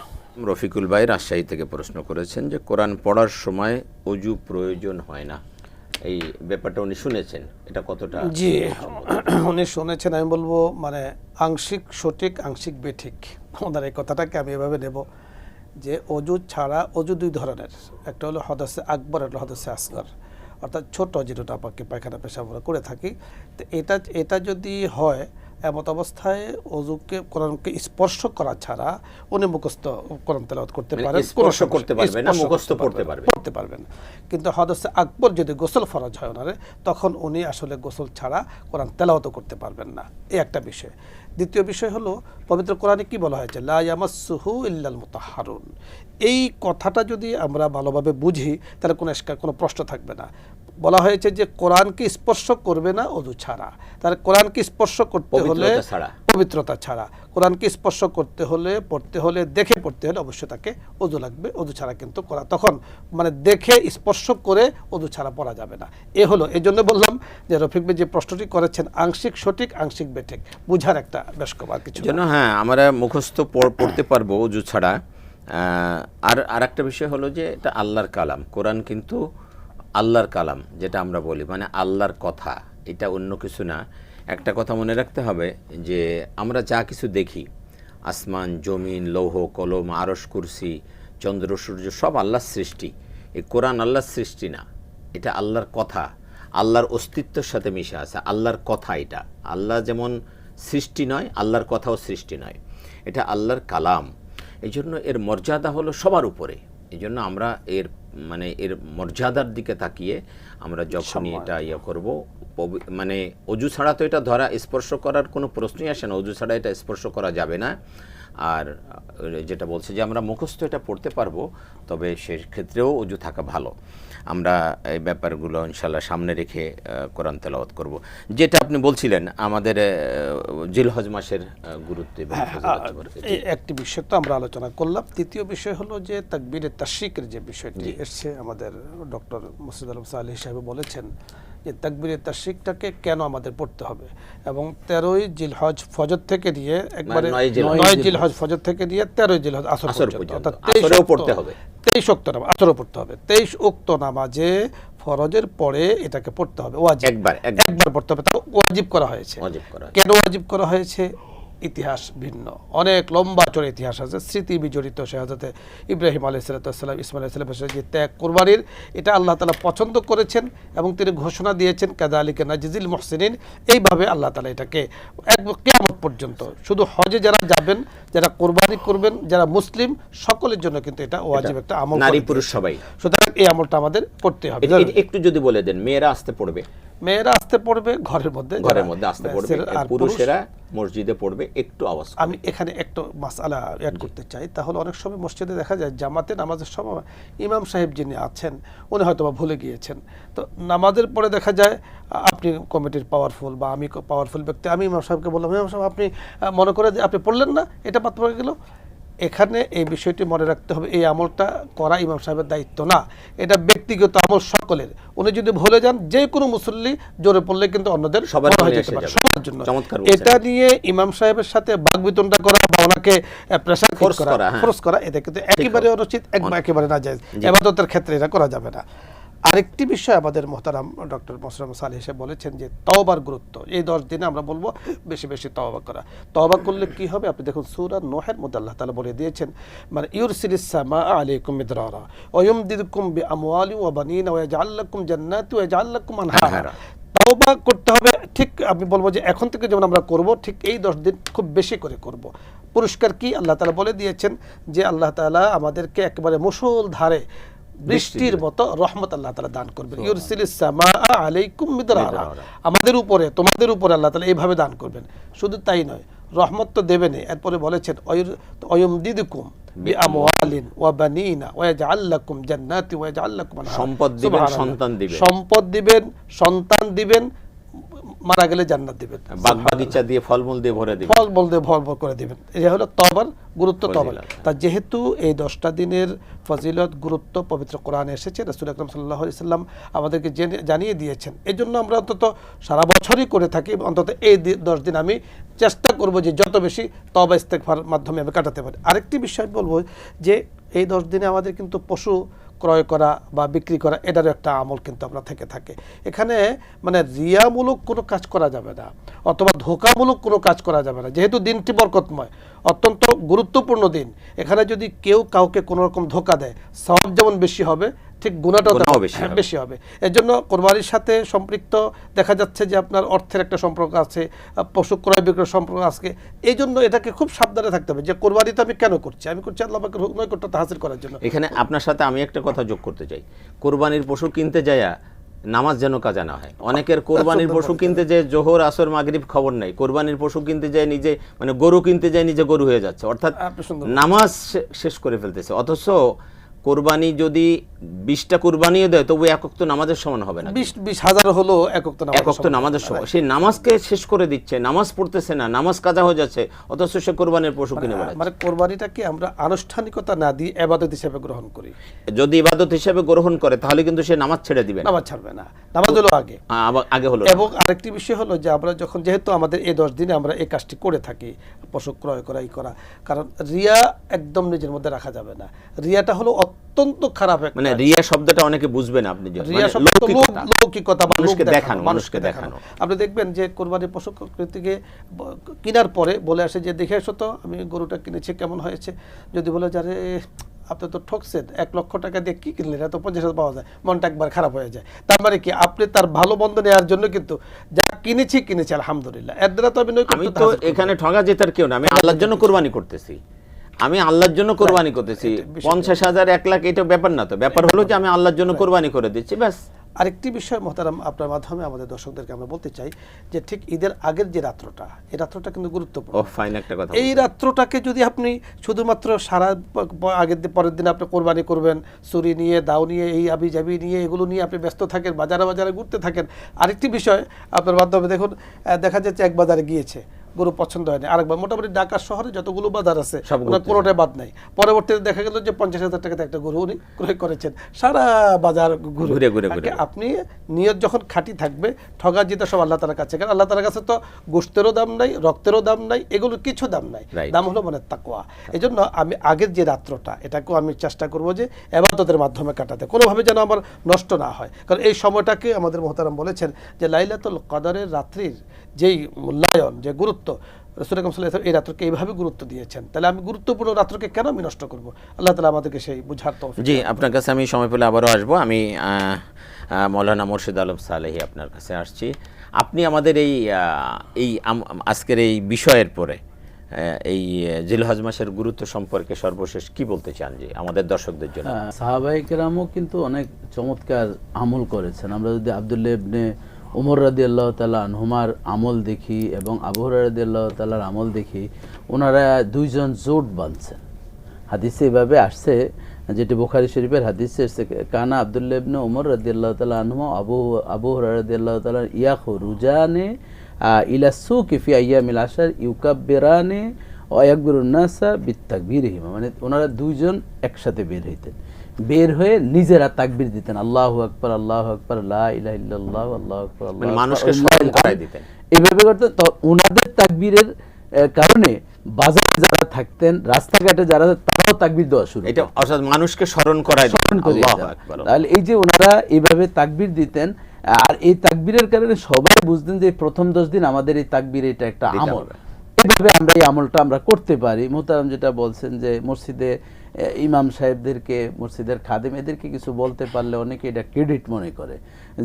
রফিকুল ভাই রাজশাহী থেকে প্রশ্ন করেছেন যে কোরআন পড়ার সময় অজু প্রয়োজন হয় না, এই ব্যাপারটা উনি শুনেছেন, এটা কতটা? জি, উনি শুনেছেন, আমি বলবো মানে আংশিক সঠিক আংশিক বেঠিক। ওনার এই কথাটাকে আমি এভাবে নেব যে অজু ছাড়া, অজু দুই ধরনের, একটা হলো হদাসে আকবর, একটা হদাসে আসগর, অর্থাৎ ছোট যেটা আপনাকে পায়খানা পেশাব আমরা করে থাকি। তো এটা যদি হয়, এমত অবস্থায় অজুকে কোরআনকে স্পর্শ করা ছাড়া উনি মুখস্থ কোরআন তেলাওয়াত করতে পারেন, স্পর্শ করতে পারবেন না, মুখস্থ পড়তে পারবেন। কিন্তু হদসে আকবর যদি গোসল ফরজ হয় ওনারে, তখন উনি আসলে গোসল ছাড়া কোরআন তেলাওয়াত করতে পারবেন না, এই একটা বিষয়। দ্বিতীয় বিষয় হলো পবিত্র কোরআনে কি বলা হয়েছে, লা ইয়ামাসসুহু ইল্লাল মুতাহহারুন। এই কথাটা যদি আমরা ভালোভাবে বুঝি তাহলে কোনো প্রশ্ন থাকবে না। বলা হয়েছে যে কোরআনকে স্পর্শ করবে না অজু ছাড়া। তাহলে কোরআনকে স্পর্শ করতে হলে পবিত্রতা ছাড়া, কোরআনকে স্পর্শ করতে হলে, পড়তে হলে, দেখে পড়তে হলে অবশ্যই তাকে অজু লাগবে। অজু ছাড়া কিন্তু তখন মানে দেখে স্পর্শ করে অজু ছাড়া পড়া যাবে না। হলো এই জন্য বললাম যে রফিক ভাই যে প্রশ্নটি করেছেন আংশিক সঠিক আংশিক বেঠিক বুঝার একটা বেশ কবার কিছু জন্য। হ্যাঁ, আমরা মুখস্থ পড়তে পারবো অজু ছাড়া। আর একটা বিষয় হলো যে এটা আল্লাহর কালাম, কোরআন কিন্তু আল্লাহর কালাম, যেটা আমরা বলি মানে আল্লাহর কথা, এটা অন্য কিছু না। একটা কথা মনে রাখতে হবে যে আমরা যা কিছু দেখি, আসমান, জমিন, লৌহ কলম, আরশ, কুরসি, চন্দ্র, সূর্য, সব আল্লাহর সৃষ্টি। এই কোরআন আল্লাহর সৃষ্টি না, এটা আল্লাহর কথা, আল্লাহর অস্তিত্বের সাথে মিশে আছে, আল্লাহর কথা। এটা আল্লাহ যেমন সৃষ্টি নয়, আল্লাহর কথাও সৃষ্টি নয়, এটা আল্লাহর কালাম। এই জন্য এর মর্যাদা হলো সবার উপরে। এই জন্য আমরা এর মর্যাদার দিকে তাকিয়ে আমরা যখনই এটা করব, মানে অজু ছাড়া তো এটা স্পর্শ করার কোনো প্রশ্নই আসে না, অজু ছাড়া এটা স্পর্শ করা যাবে না। আর যেটা বলছে যে আমরা মুখস্থ এটা পড়তে পারবো, তবে সেক্ষেত্রেও অজু থাকা ভালো। আমরা এই ব্যাপারগুলো ইনশাল্লাহ সামনে রেখে কোরআন তেলাওয়াত করব। যেটা আপনি বলছিলেন আমাদের জিলহজ মাসের গুরুত্ব, একটি বিষয় তো আমরা আলোচনা করলাম। তৃতীয় বিষয় হলো যে তাকবীরে তাশরিকের যে বিষয়টি এসছে, আমাদের ডক্টর মুর্শিদ আলম সালেহী সাহেব বলেছেন যে তাকবীরে তাশরিকটাকে কেন আমাদের পড়তে হবে, এবং 13ই জিলহজ ফজর থেকে দিয়ে একবারে 9 জিলহজ ফজর থেকে দিয়ে 13ই জিলহজ আসর পর্যন্ত, অর্থাৎ 23 পড়তে হবে, 23 ওয়াক্ত নামাজ আসরও পড়তে হবে। 23 ওয়াক্ত নামাজে ফরজের পরে এটাকে পড়তে হবে, ওয়াজিব, একবার পড়তে হবে। তাও ওয়াজিব করা হয়েছে। কেন ওয়াজিব করা হয়েছে? ইতিহাস ভিন্ন, অনেক লম্বা চড়ে ইতিহাস আছে, স্মৃতি বিজড়িত। সে হযরত ইব্রাহিম আলাইহিস সালাম, ইসমাঈল আলাইহিস সালামের যে ত্যাগ কুরবানির, এটা আল্লাহ তাআলা পছন্দ করেছেন এবং তিনি ঘোষণা দিয়েছেন কাযালিকা নাজিজিল মুহসিনিন। এইভাবে আল্লাহ তাআলা এটাকে কিয়ামত পর্যন্ত, শুধু হজে যারা যাবেন, যারা কুরবানি করবেন, যারা মুসলিম, সকলের জন্য কিন্তু এটা ওয়াজিব একটা আমল, নারী পুরুষ সবাই। সুতরাং এই আমলটা আমাদের করতে হবে। একটু যদি বলে দেন, মেয়েরা আসতে পড়বে, মেয়েরা আসতে পড়বে ঘরের মধ্যে আসতে পড়বে, আর পুরুষেরা মসজিদে পড়বে। একটু আওয়াজ, আমি এখানে একটু মাসআলা অ্যাড করতে চাই। তাহলে অনেক সময় মসজিদে দেখা যায় জামাতে নামাজের সময় ইমাম সাহেব যিনি আছেন উনি হয়তো বা ভুলে গিয়েছেন, তো নামাজের পরে দেখা যায় আপনি কমিটির পাওয়ারফুল বা আমি পাওয়ারফুল ব্যক্তি, আমি ইমাম সাহেবকে বললাম, ইমাম সাহেব আপনি মনে করে যে আপনি পড়লেন না, এটা বাদ পড়ে গেল। এখানে এই বিষয়টি মনে রাখতে হবে, এই আমলটা করা ইমাম সাহেবের দায়িত্ব না, এটা ব্যক্তিগত আমল সকলের। উনি যদি ভুলে যান, যে কোনো মুসল্লি জোরে পড়লে কিন্তু অন্যদের সবার জন্য। এটা নিয়ে ইমাম সাহেবের সাথে বাকবিতণ্ডা করা বা ওনাকে প্রেসার ফোর্স করা, এটা কিন্তু একেবারে অনুচিত, একেবারে নাজায়েজ। ইবাদতের ক্ষেত্রে এটা করা যাবে না। আরেকটি বিষয় আমাদের মোহতারাম ডক্টর মোসরাম সালেহ সাহেব বলেছেন যে তওবার গুরুত্ব। এই 10 দিনে আমরা বলবো বেশি বেশি তওবা করা। তওবা করলে কি হবে? আপনি দেখুন সূরা নূহের মধ্যে আল্লাহ তাআলা বলে দিয়েছেন, মানে ইউরসিলিস সামা আলাইকুম মিদরারা ওয়া ইউমদিদকুম বিআমওয়ালি ওয়া বানিনা ওয়া ইয়াজআল লাকুম জান্নাতি ওয়া ইয়াজআল লাকুম আনহারা। তওবা করতে হবে, ঠিক আমি বলবো যে এখন থেকে যেমন আমরা করব, ঠিক এই 10 দিন খুব বেশি করে করব। পুরস্কার কি? আল্লাহ তাআলা বলে দিয়েছেন যে আল্লাহ তাআলা আমাদেরকে একেবারে মুষল ধারে বৃষ্টির মতো রহমত আল্লাহ তাআলা দান করবেন। ইউরসিলিস সামা আলাইকুম মিদরারা, আমাদের উপরে, তোমাদের উপরে আল্লাহ তাআলা এইভাবে দান করবেন। শুধু তাই নয়, রহমত তো দেবেনই, এরপরে বলেছেন অয়ুমদিদকুম বিআমওয়ালিন ওয়া বানিনা ওয়া ইয়াজআল লাকুম জান্নাতি ওয়া ইয়াজআল লাকুম আনহারা। সম্পদ দিবেন, সন্তান দিবেন, সম্পদ দিবেন, সন্তান দিবেন, মারা গেলে জান্নাত দিবেন, বাগ বাগিচা দিয়ে ফলমূল দিয়ে ভরে দিবেন, ফল দিয়ে ভরভর করে দিবেন। এটা হলো তওবার গুরুত্ব। তওবার তা যেহেতু এই 10টা দিনের ফজিলত গুরুত্ব পবিত্র কোরআনে এসেছে, রাসূল আকরাম সাল্লাল্লাহু আলাইহি সাল্লাম আমাদেরকে জানিয়ে দিয়েছেন, এই জন্য আমরা অন্তত সারা বছরই করে থাকি। অন্তত এই 10 দিন আমি চেষ্টা করব যে যত বেশি তওবা ইস্তেগফার মাধ্যমে আমি কাটাতে পারি। আরেকটি বিষয় বলবো যে এই 10 দিনে আমাদের কিন্তু পশু ক্রয় করা বা বিক্রি করা এটারও একটা আমল কিন্তু আমরা থেকে থাকে। এখানে মানে রিয়ামূলক কোনো কাজ করা যাবে না অথবা ধোঁকামূলক কোনো কাজ করা যাবে না। যেহেতু দিনটি বরকতময়, অত্যন্ত গুরুত্বপূর্ণ দিন, এখানে যদি কেউ কাউকে কোনো রকম ধোঁকা দেয়, সওয়াব যেমন বেশি হবে ঠিক গুনাহটাও বেশি হবে। এর জন্য কোরবানির সাথে সম্পৃক্ত দেখা যাচ্ছে যে আপনার অর্থের একটা সম্পর্ক আছে, পশু ক্রয় বিক্রয় সম্পর্ক আছে। এই জন্য এটাকে খুব সাবধানে থাকতে হবে যে কোরবানি তো আমি কেন করছি, আমি করছি আল্লাহ পাকের নৈকট্যতা হাসিল করার জন্য। এখানে আপনার সাথে আমি একটা কথা যোগ করতে চাই, কোরবানির পশু কিনতে যায়া নামাজ যেন কাজা না হয়। অনেকের কোরবানির পশু কিনতে যায় জোহর আসর মাগরিব খবর নাই, কোরবানির পশু কিনতে যায় নিজে মানে গরু কিনতে যায় নিজে গরু হয়ে যাচ্ছে, অর্থাৎ নামাজ শেষ করে ফেলতেছে। অথচ কোরবানি যদি 20টা কোরবানিও দেয় তবু এক ওয়াক্ত নামাজের সমান হবে না, 20,000 হলো এক ওয়াক্ত নামাজের সমান। সেই নামাজকে শেষ করে দিচ্ছে, নামাজ পড়তেছে না, নামাজ কাজা হয়ে যাচ্ছে, অথচ সে কোরবানির পশু কিনে বেড়াচ্ছে। মানে কোরবানিটাকে আমরা আনুষ্ঠানিকতা না দিয়ে ইবাদত হিসেবে গ্রহণ করি। যদি ইবাদত হিসেবে গ্রহণ করে তাহলে কিন্তু সে নামাজ ছেড়ে দিবে না, নামাজ ছাড়বে না, নামাজ হলো আগে হলো। এবং আরেকটি বিষয় হলো যে আমরা যখন যেহেতু আমাদের এই 10 দিনে আমরা এই কাজটি করে থাকি, পশু ক্রয় করা, কারণ রিয়া একদম নিজের মধ্যে রাখা যাবে না। রিয়াটা হলো অত্যন্ত খারাপ একটা, মানে রিয়া শব্দটা অনেকে বুঝবেন আপনি, যে রিয়া শব্দটা লৌকিকতা বা মানুষকে দেখানো। আপনি দেখবেন যে কোরবানির পশু থেকে কেনার পরে বলে আসে যে দেখে এসো তো আমি গরুটা কিনেছি কেমন হয়েছে। যদি বলে যে আরে আপনি তো ঠকছেন, 1 লক্ষ টাকা দিয়ে কি কিনলেন, এত 50,000 পাওয়া যায়, মনটা একবার খারাপ হয়ে যায়। তার মানে কি আপনি তার ভালো মন্দ নেওয়ার জন্য কিন্তু যা কিনেছি আলহামদুলিল্লাহ, এর দ্বারা তো আমি তো এখানে ঠগা জেতার কেউ না, আমি আল্লাহর জন্য কোরবানি করতেছি, আমি আল্লাহর জন্য কোরবানি করতেছি। 50,000 1 লাখ এটা ব্যাপার না, তো ব্যাপার হলো যে আমি আল্লাহর জন্য কোরবানি করে দিচ্ছি, ব্যাস। আরেকটি বিষয় মোহতারাম আপনার মাধ্যমে আমাদের দর্শকদেরকে আমরা বলতে চাই যে ঠিক ঈদের আগের যে রাত্রটা, এই রাত্রটা কিন্তু গুরুত্বপূর্ণ। ফাইন একটা কথা, এই রাত্রটাকে যদি আপনি শুধুমাত্র সারা আগের দিন পরের দিন আপনি কোরবানি করবেন, ছুরি নিয়ে দাও নিয়ে এই আবি জাবি নিয়ে এগুলো নিয়ে আপনি ব্যস্ত থাকেন, বাজারে ঘুরতে থাকেন। আরেকটি বিষয় আপনার মাধ্যমে দেখুন, দেখা যাচ্ছে এক বাজারে গিয়েছে, গরু পছন্দ হয়নি, আরেকবার মোটামুটি ঢাকা শহরে যতগুলো বাজার আছে কোনোটাই বাদ নাই, পরবর্তীতে দেখা গেল যে 50,000 টাকাতে একটা গরু উনি ক্রয় করেছেন, সারা বাজার ঘুরে ঘুরে। আপনি নিয়ত যখন খাঁটি থাকবে, ঠগা জিতে সব আল্লাহ তাআলার কাছে, কারণ আল্লাহ তাআলার কাছে তো গোশতেরও দাম নাই, রক্তেরও দাম নাই, এগুলো কিছু দাম নাই, দাম হলো মনের তাকওয়া। এই জন্য আমি আগের যে রাত্রটা এটাকেও আমি চেষ্টা করবো যে ইবাদতের মাধ্যমে কাটাতে, কোনোভাবে যেন আমার নষ্ট না হয়। কারণ এই সময়টাকে আমাদের মুহতারাম বলেছেন যে লাইলাতুল কদরের রাত্রির যেই মূল্যায়ন, যে গুরুত্ব, রাসূল আকরাম সাল্লাল্লাহু আলাইহি ওয়াসাল্লাম এই রাত্রকে এইভাবে গুরুত্ব দিয়েছেন, তাহলে আমি গুরুত্বপূর্ণ রাত্রকে কেন আমি নষ্ট করব? আল্লাহ তাআলা আমাদেরকে সেই বুঝার তৌফিক। জি, আপনার কাছে আমি সময় পেলে আবারও আসবো। আমি মাওলানা মুর্শিদ আলম সালেহী আপনার কাছে আসছি। আপনি আমাদের এই আজকের এই বিষয়ের পরে এই জিলহজ মাসের গুরুত্ব সম্পর্কে সর্বশেষ কি বলতে চান যে আমাদের দর্শকদের জন্য? সাহাবায়ে কেরামও কিন্তু অনেক চমৎকার আমল করেছেন। আমরা যদি আব্দুল্লাহ ইবনে উমর রাদিয়াল্লাহু তাআলা আনহুমার আমল দেখি এবং আবু হুরায়রা রাদিয়াল্লাহু তাআলার আমল দেখি, ওনারা দুইজন জোট বাঁধছেন। হাদিসে এভাবে আসছে, যেটি বুখারী শরীফের হাদিসে আসছে, কানা আব্দুল্লাহ ইবনে উমর রাদিয়াল্লাহু তাআলা আনহুমা আবু হুরায়রা রাদিয়াল্লাহু তাআলা ইয়াখরুজানে ইলা সুকি ফি আইয়ামিল আশর ইউকাব্বিরানে ওয়া ইয়াকবিরুন নাসা বিতাকবীরিহিমা। মানে ওনারা দুইজন একসাথে বের হইতেন, বের হয়ে নিজেরা তাকবীর দিতেন, আল্লাহু আকবার আল্লাহু আকবার লা ইলাহা ইল্লাল্লাহ আল্লাহু আকবার, মানে মানুষকে স্মরণ করায় দিতেন, এইভাবে করতেন। তো ওনাদের তাকবীরের কারণে বাজারে যারা থাকতেন, রাস্তাঘাটে যারা, তারাও তাকবীর দেওয়া শুরু, এটা অর্থাৎ মানুষকে স্মরণ করায় দিতেন আল্লাহু আকবার। তাহলে এই যে ওনারা এইভাবে তাকবীর দিতেন, আর এই তাকবীরের কারণে সবাই বুঝতেন যে প্রথম 10 দিন আমাদের এই তাকবীর এটা একটা আমল, এইভাবে আমরা এই আমলটা আমরা করতে পারি। মুহতারাম যেটা বলছেন যে মসজিদে ইমাম সাহেবদেরকে, মসজিদের খাদেম এদেরকে কিছু বলতে পারলে অনেকে এটা ক্রেডিট মনে করে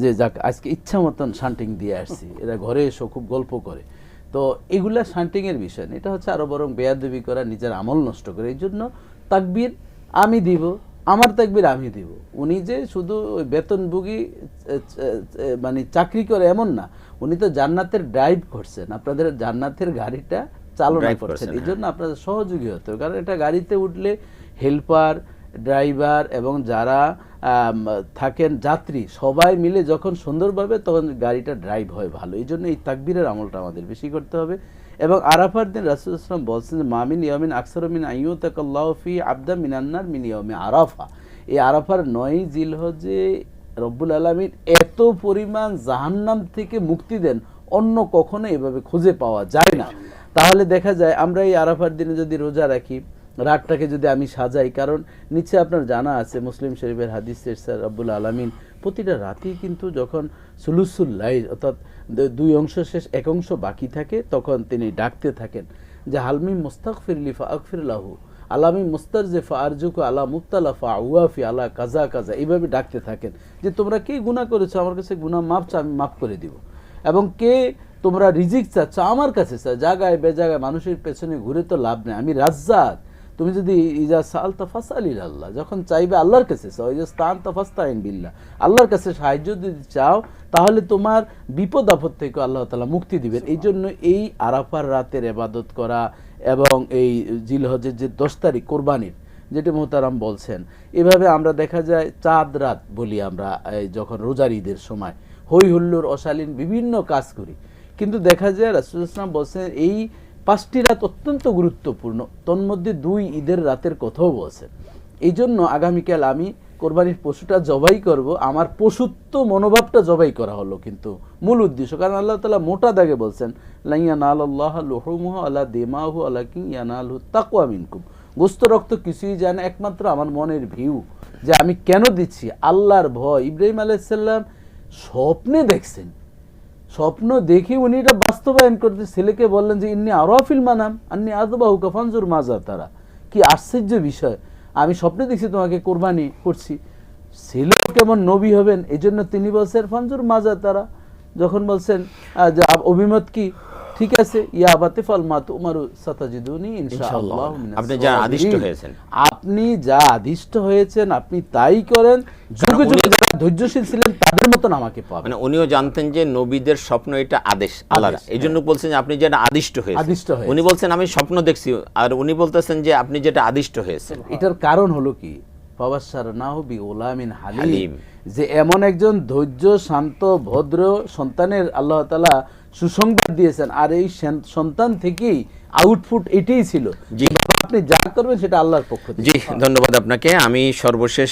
যে যাক আজকে ইচ্ছা মতন শান্টিং দিয়ে আসছি, এরা ঘরে এসে খুব গল্প করে। তো এগুলা শান্টিংয়ের বিষয় না, এটা হচ্ছে আরো বরং বেয়াদবি করা, নিজের আমল নষ্ট করে। এই জন্য তাকবীর আমি দিব, আমার তাকবীর আমি দিব। উনি যে শুধু বেতনভোগী মানে চাকরি করে এমন না, উনি তো জান্নাতের ড্রাইভ করছেন, আপনাদের জান্নাতের গাড়িটা চালনা করছেন। এই জন্য আপনাদের সহযোগী হতে হবে, কারণ এটা গাড়িতে উঠলে হেল্পার ড্রাইভার এবং যারা থাকেন যাত্রী সবাই মিলে যখন সুন্দরভাবে তখন গাড়িটা ড্রাইভ হয় ভালো। এই জন্য এই তাকবীরের আমলটা আমাদের বেশি করতে হবে। এবং আরাফার দিন রাসূল সাল্লাল্লাহু আলাইহি ওয়াসাল্লাম বলছেন যে মামিন ইয়ামিন আকসারু মিন আইয়ুতাকাল্লাহু ফি আবদা মিনান্নার মিন ইয়াউমি আরাফা। এই আরাফার 9 জিলহজে রব্বুল আলামিন এত পরিমাণ জাহান্নাম থেকে মুক্তি দেন, অন্য কখনো এভাবে খুঁজে পাওয়া যায় না। তাহলে দেখা যায় আমরা এই আরাফার দিনে যদি রোজা রাখি, রাতটাকে যদি আমি সাজাই, কারণ নিচে আপনার জানা আছে মুসলিম শরীফের হাদিসে রব্বুল আলামিন প্রতিটা রাতেই কিন্তু যখন সুলুসুল লাইল অর্থাৎ 2 অংশ শেষ 1 অংশ বাকি থাকে তখন তিনি ডাকতে থাকেন যে হালমি মুস্তাগফিরলি ফাগফির লাহু, আলামি মুস্তারজিফা আরজুকু আলা মুবতালা ফাউয়াফি আলা কাজা কাজা, এইভাবে ডাকতে থাকেন যে তোমরা কে গুনাহ করেছো আমার কাছে গুনাহ মাফ চা, আমি মাফ করে দিব। এবং কে তোমরা রিজিক চাচ্ছ আমার কাছে চা, জায়গায় বেজায়গায় মানুষের পেছনে ঘুরে তো লাভ নেই, আমি রাজ্জাক। তুমি যদি ইজা সালতা ফাসআলিল আল্লাহ, যখন চাইবে আল্লাহর কাছে চাও, ইজা ইসতাআনতা ফাসতাইন বিল্লাহ, আল্লাহর কাছে সাহায্য যদি চাও তাহলে তোমার বিপদ আপদ থেকে আল্লাহ তাআলা মুক্তি দিবেন। এই জন্য এই আরাফার রাতের ইবাদত করা এবং এই জিলহজের যে 10 তারিখ কোরবানির যেটা মুহতারাম বলছেন, এভাবে আমরা দেখা যায় চাঁদ রাত বলি আমরা যখন রোজার ঈদের সময় হই হুল্লোড় অশালীন বিভিন্ন কাজ করি, কিন্তু দেখা যায় রাসূল সাল্লাল্লাহু আলাইহি ওয়াসাল্লাম বলছেন এই 5টি রাত অত্যন্ত গুরুত্বপূর্ণ, তন্মধ্যে 2 ঈদের রাতের কথাও বলছেন। এই জন্য আগামীকাল আমি কোরবানির পশুটা জবাই করব, আমার পশুত্ব মনোভাবটা জবাই করা হলো কিন্তু মূল উদ্দেশ্য, কারণ আল্লাহ তাআলা মোটা দাগে বলছেন লা ইয়ানালাল্লাহু লুহুমুহা ওয়ালা দিমাহু ওয়ালাকিন ইয়ানালুহু তাকওয়া মিনকুম, গোশত রক্ত কিছুই জানে একমাত্র আমার মনের ভিউ, যে আমি কেন দিচ্ছি আল্লাহর ভয়। ইব্রাহিম আলাইহিস সালাম স্বপ্নে দেখছেন, স্বপ্ন দেখে উনি এটা বাস্তবায়ন করতে ছেলেকে বললেন যে ইন্নী আরাফিল মানাম আন্নী আযবাহুকা ফানজুর মাজা তারা। কি আশ্চর্য বিষয়, আমি স্বপ্নে দেখছি তোমাকে কোরবানি করছি। ছেলেও কেমন নবী হবেন, এই জন্য তিনি বলছেন ফানজুর মাজা তারা। যখন বলছেন যে অভিমত কি, ঠিক আছে ইয়া আবাতি ফাল মা তুমারু সাতাজিদুনি ইনশাআল্লাহ মিনাস আপনি যা আদিষ্ট হয়েছেন, আপনি যা আদিষ্ট হয়েছেন আপনি তাই করেন, যুগে যুগে যারা ধৈর্যশীল ছিলেন তাদের মতন আমাকে পাবেন। মানে উনিও জানতেন যে নবীদের স্বপ্ন এটা আদেশ আল্লাহর, এই জন্য বলছেন যে আপনি যেটা আদিষ্ট হয়েছেন। উনি বলছেন আমি স্বপ্ন দেখছি, আর উনি বলতেছেন যে আপনি যেটা আদিষ্ট হয়েছেন। এটার কারণ হলো কি, ফাবাশশারনাহু বিগুলামিন হালিম, যে এমন একজন ধৈর্য শান্ত ভদ্র সন্তানের আল্লাহ তাআলা সুসংবাদ দিয়েছেন, আর এই সন্তান থেকেই আউটপুট এটাই ছিল। জি, আপনি যা করবেন সেটা আল্লাহর পক্ষ থেকে। জি, ধন্যবাদ আপনাকে। আমি সর্বশেষ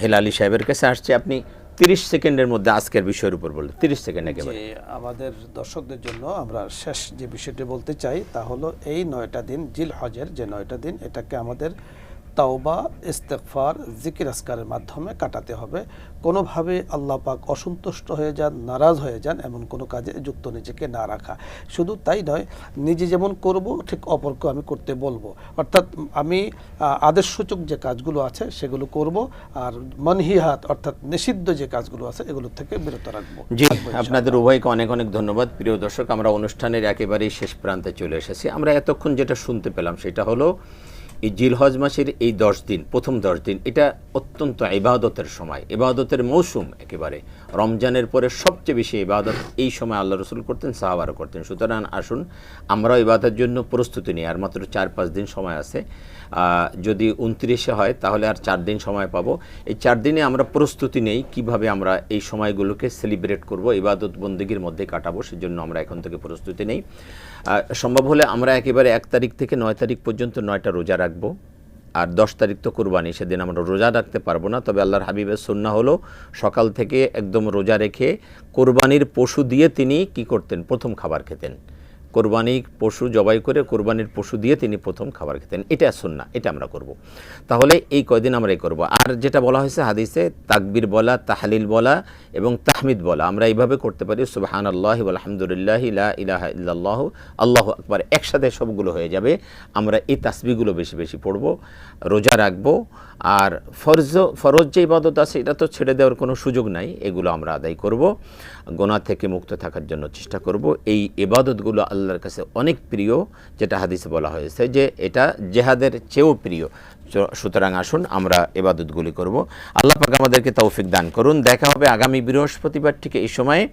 হেলালি সাহেবের কাছে আসছি, আপনি 30 সেকেন্ডের মধ্যে আজকের বিষয়ের উপর বলুন, 30 সেকেন্ড একেবারে। আমাদের দর্শকদের জন্য আমরা শেষ যে বিষয়টি বলতে চাই তা হলো এই 9টা দিন জিলহজের যে 9টা দিন, এটাকে আমাদের তাওবা ইস্তেগফার জিকির আজকারের মাধ্যমে কাটাতে হবে। কোনোভাবে আল্লাহ পাক অসন্তুষ্ট হয়ে যান, নারাজ হয়ে যান এমন কোনো কাজে যুক্ত নিজেকে না রাখা। শুধু তাই নয়, নিজে যেমন করব ঠিক অপরকে আমি করতে বলবো, অর্থাৎ আমি আদেশসূচক যে কাজগুলো আছে সেগুলো করব, আর মানহিয়াত অর্থাৎ নিষিদ্ধ যে কাজগুলো আছে এগুলো থেকে বিরত রাখবো। জি, আপনাদের উভয়কে অনেক অনেক ধন্যবাদ। প্রিয় দর্শক, আমরা অনুষ্ঠানের একেবারেই শেষ প্রান্তে চলে এসেছি। আমরা এতক্ষণ যেটা শুনতে পেলাম সেটা হলো এই জিলহজ মাসের এই 10 দিন, প্রথম 10 দিন, এটা অত্যন্ত ইবাদতের সময়, ইবাদতের মৌসুম। একেবারে রমজানের পরে সবচেয়ে বেশি ইবাদত এই সময় আল্লাহ রসুল করতেন, সাহাবারা করতেন। সুতরাং আসুন আমরাও ইবাদতের জন্য প্রস্তুতি নিই। আর মাত্র 4-5 দিন সময় আছে, যদি 29-এ হয় তাহলে আর 4 দিন সময় পাবো। এই 4 দিনে আমরা প্রস্তুতি নেই কিভাবে আমরা এই সময়গুলোকে সেলিব্রেট করব, ইবাদত বন্দেগীর মধ্যে কাটাবো, সেজন্য আমরা এখন থেকে প্রস্তুতি নেই। সম্ভব হলে আমরা একেবারে 1 তারিখ থেকে 9 তারিখ পর্যন্ত 9টা রোজা রাখবো, আর 10 তারিখ তো কুরবানি, সেদিন আমরা রোজা রাখতে পারবো না। তবে আল্লাহর হাবিবের সুন্নাহ হলো সকাল থেকে একদম রোজা রেখে কোরবানির পশু দিয়ে তিনি কি করতেন, প্রথম খাবার খেতেন। কোরবানির পশু জবাই করে কোরবানির পশু দিয়ে তিনি প্রথম খাবার খেতেন, এটা সুন্নাহ, এটা আমরা করব। তাহলে এই কয়দিন আমরা করব। আর যেটা বলা হয়েছে হাদিসে, তাকবীর বলা, তাহলিল বলা এবং তাহমিদ বলা, আমরা এইভাবে করতে পারি, সুবহানাল্লাহি ওয়াল হামদুলিল্লাহি লা ইলাহা ইল্লাল্লাহু আল্লাহু আকবার, একসাথে সবগুলো হয়ে যাবে। আমরা এই তাসবিহগুলো বেশি বেশি পড়ব, রোজা রাখবো। আর ফরজ যে ইবাদত আছে এটা তো ছেড়ে দেওয়ার কোনো সুযোগ নাই, এগুলো আমরা আদায় করব। গুনাহ থেকে মুক্ত থাকার জন্য চেষ্টা করব। এই ইবাদতগুলো আল্লাহর কাছে অনেক প্রিয়, যেটা হাদিসে বলা হয়েছে যে এটা জেহাদের চেয়েও প্রিয়। সুতরাং আসুন আমরা ইবাদতগুলি করব। আল্লাহ পাক আমাদেরকে তৌফিক দান করুন। দেখা হবে আগামী বৃহস্পতিবার ঠিক এই সময়ে।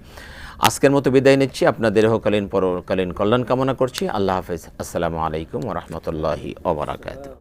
আজকের মতো বিদায় নিচ্ছি, আপনাদের ইহকালীন পরকালীন কল্যাণ কামনা করছি। আল্লাহ হাফেজ। আসসালামু আলাইকুম ওয়া রাহমাতুল্লাহি ওয়া বারাকাতুহু।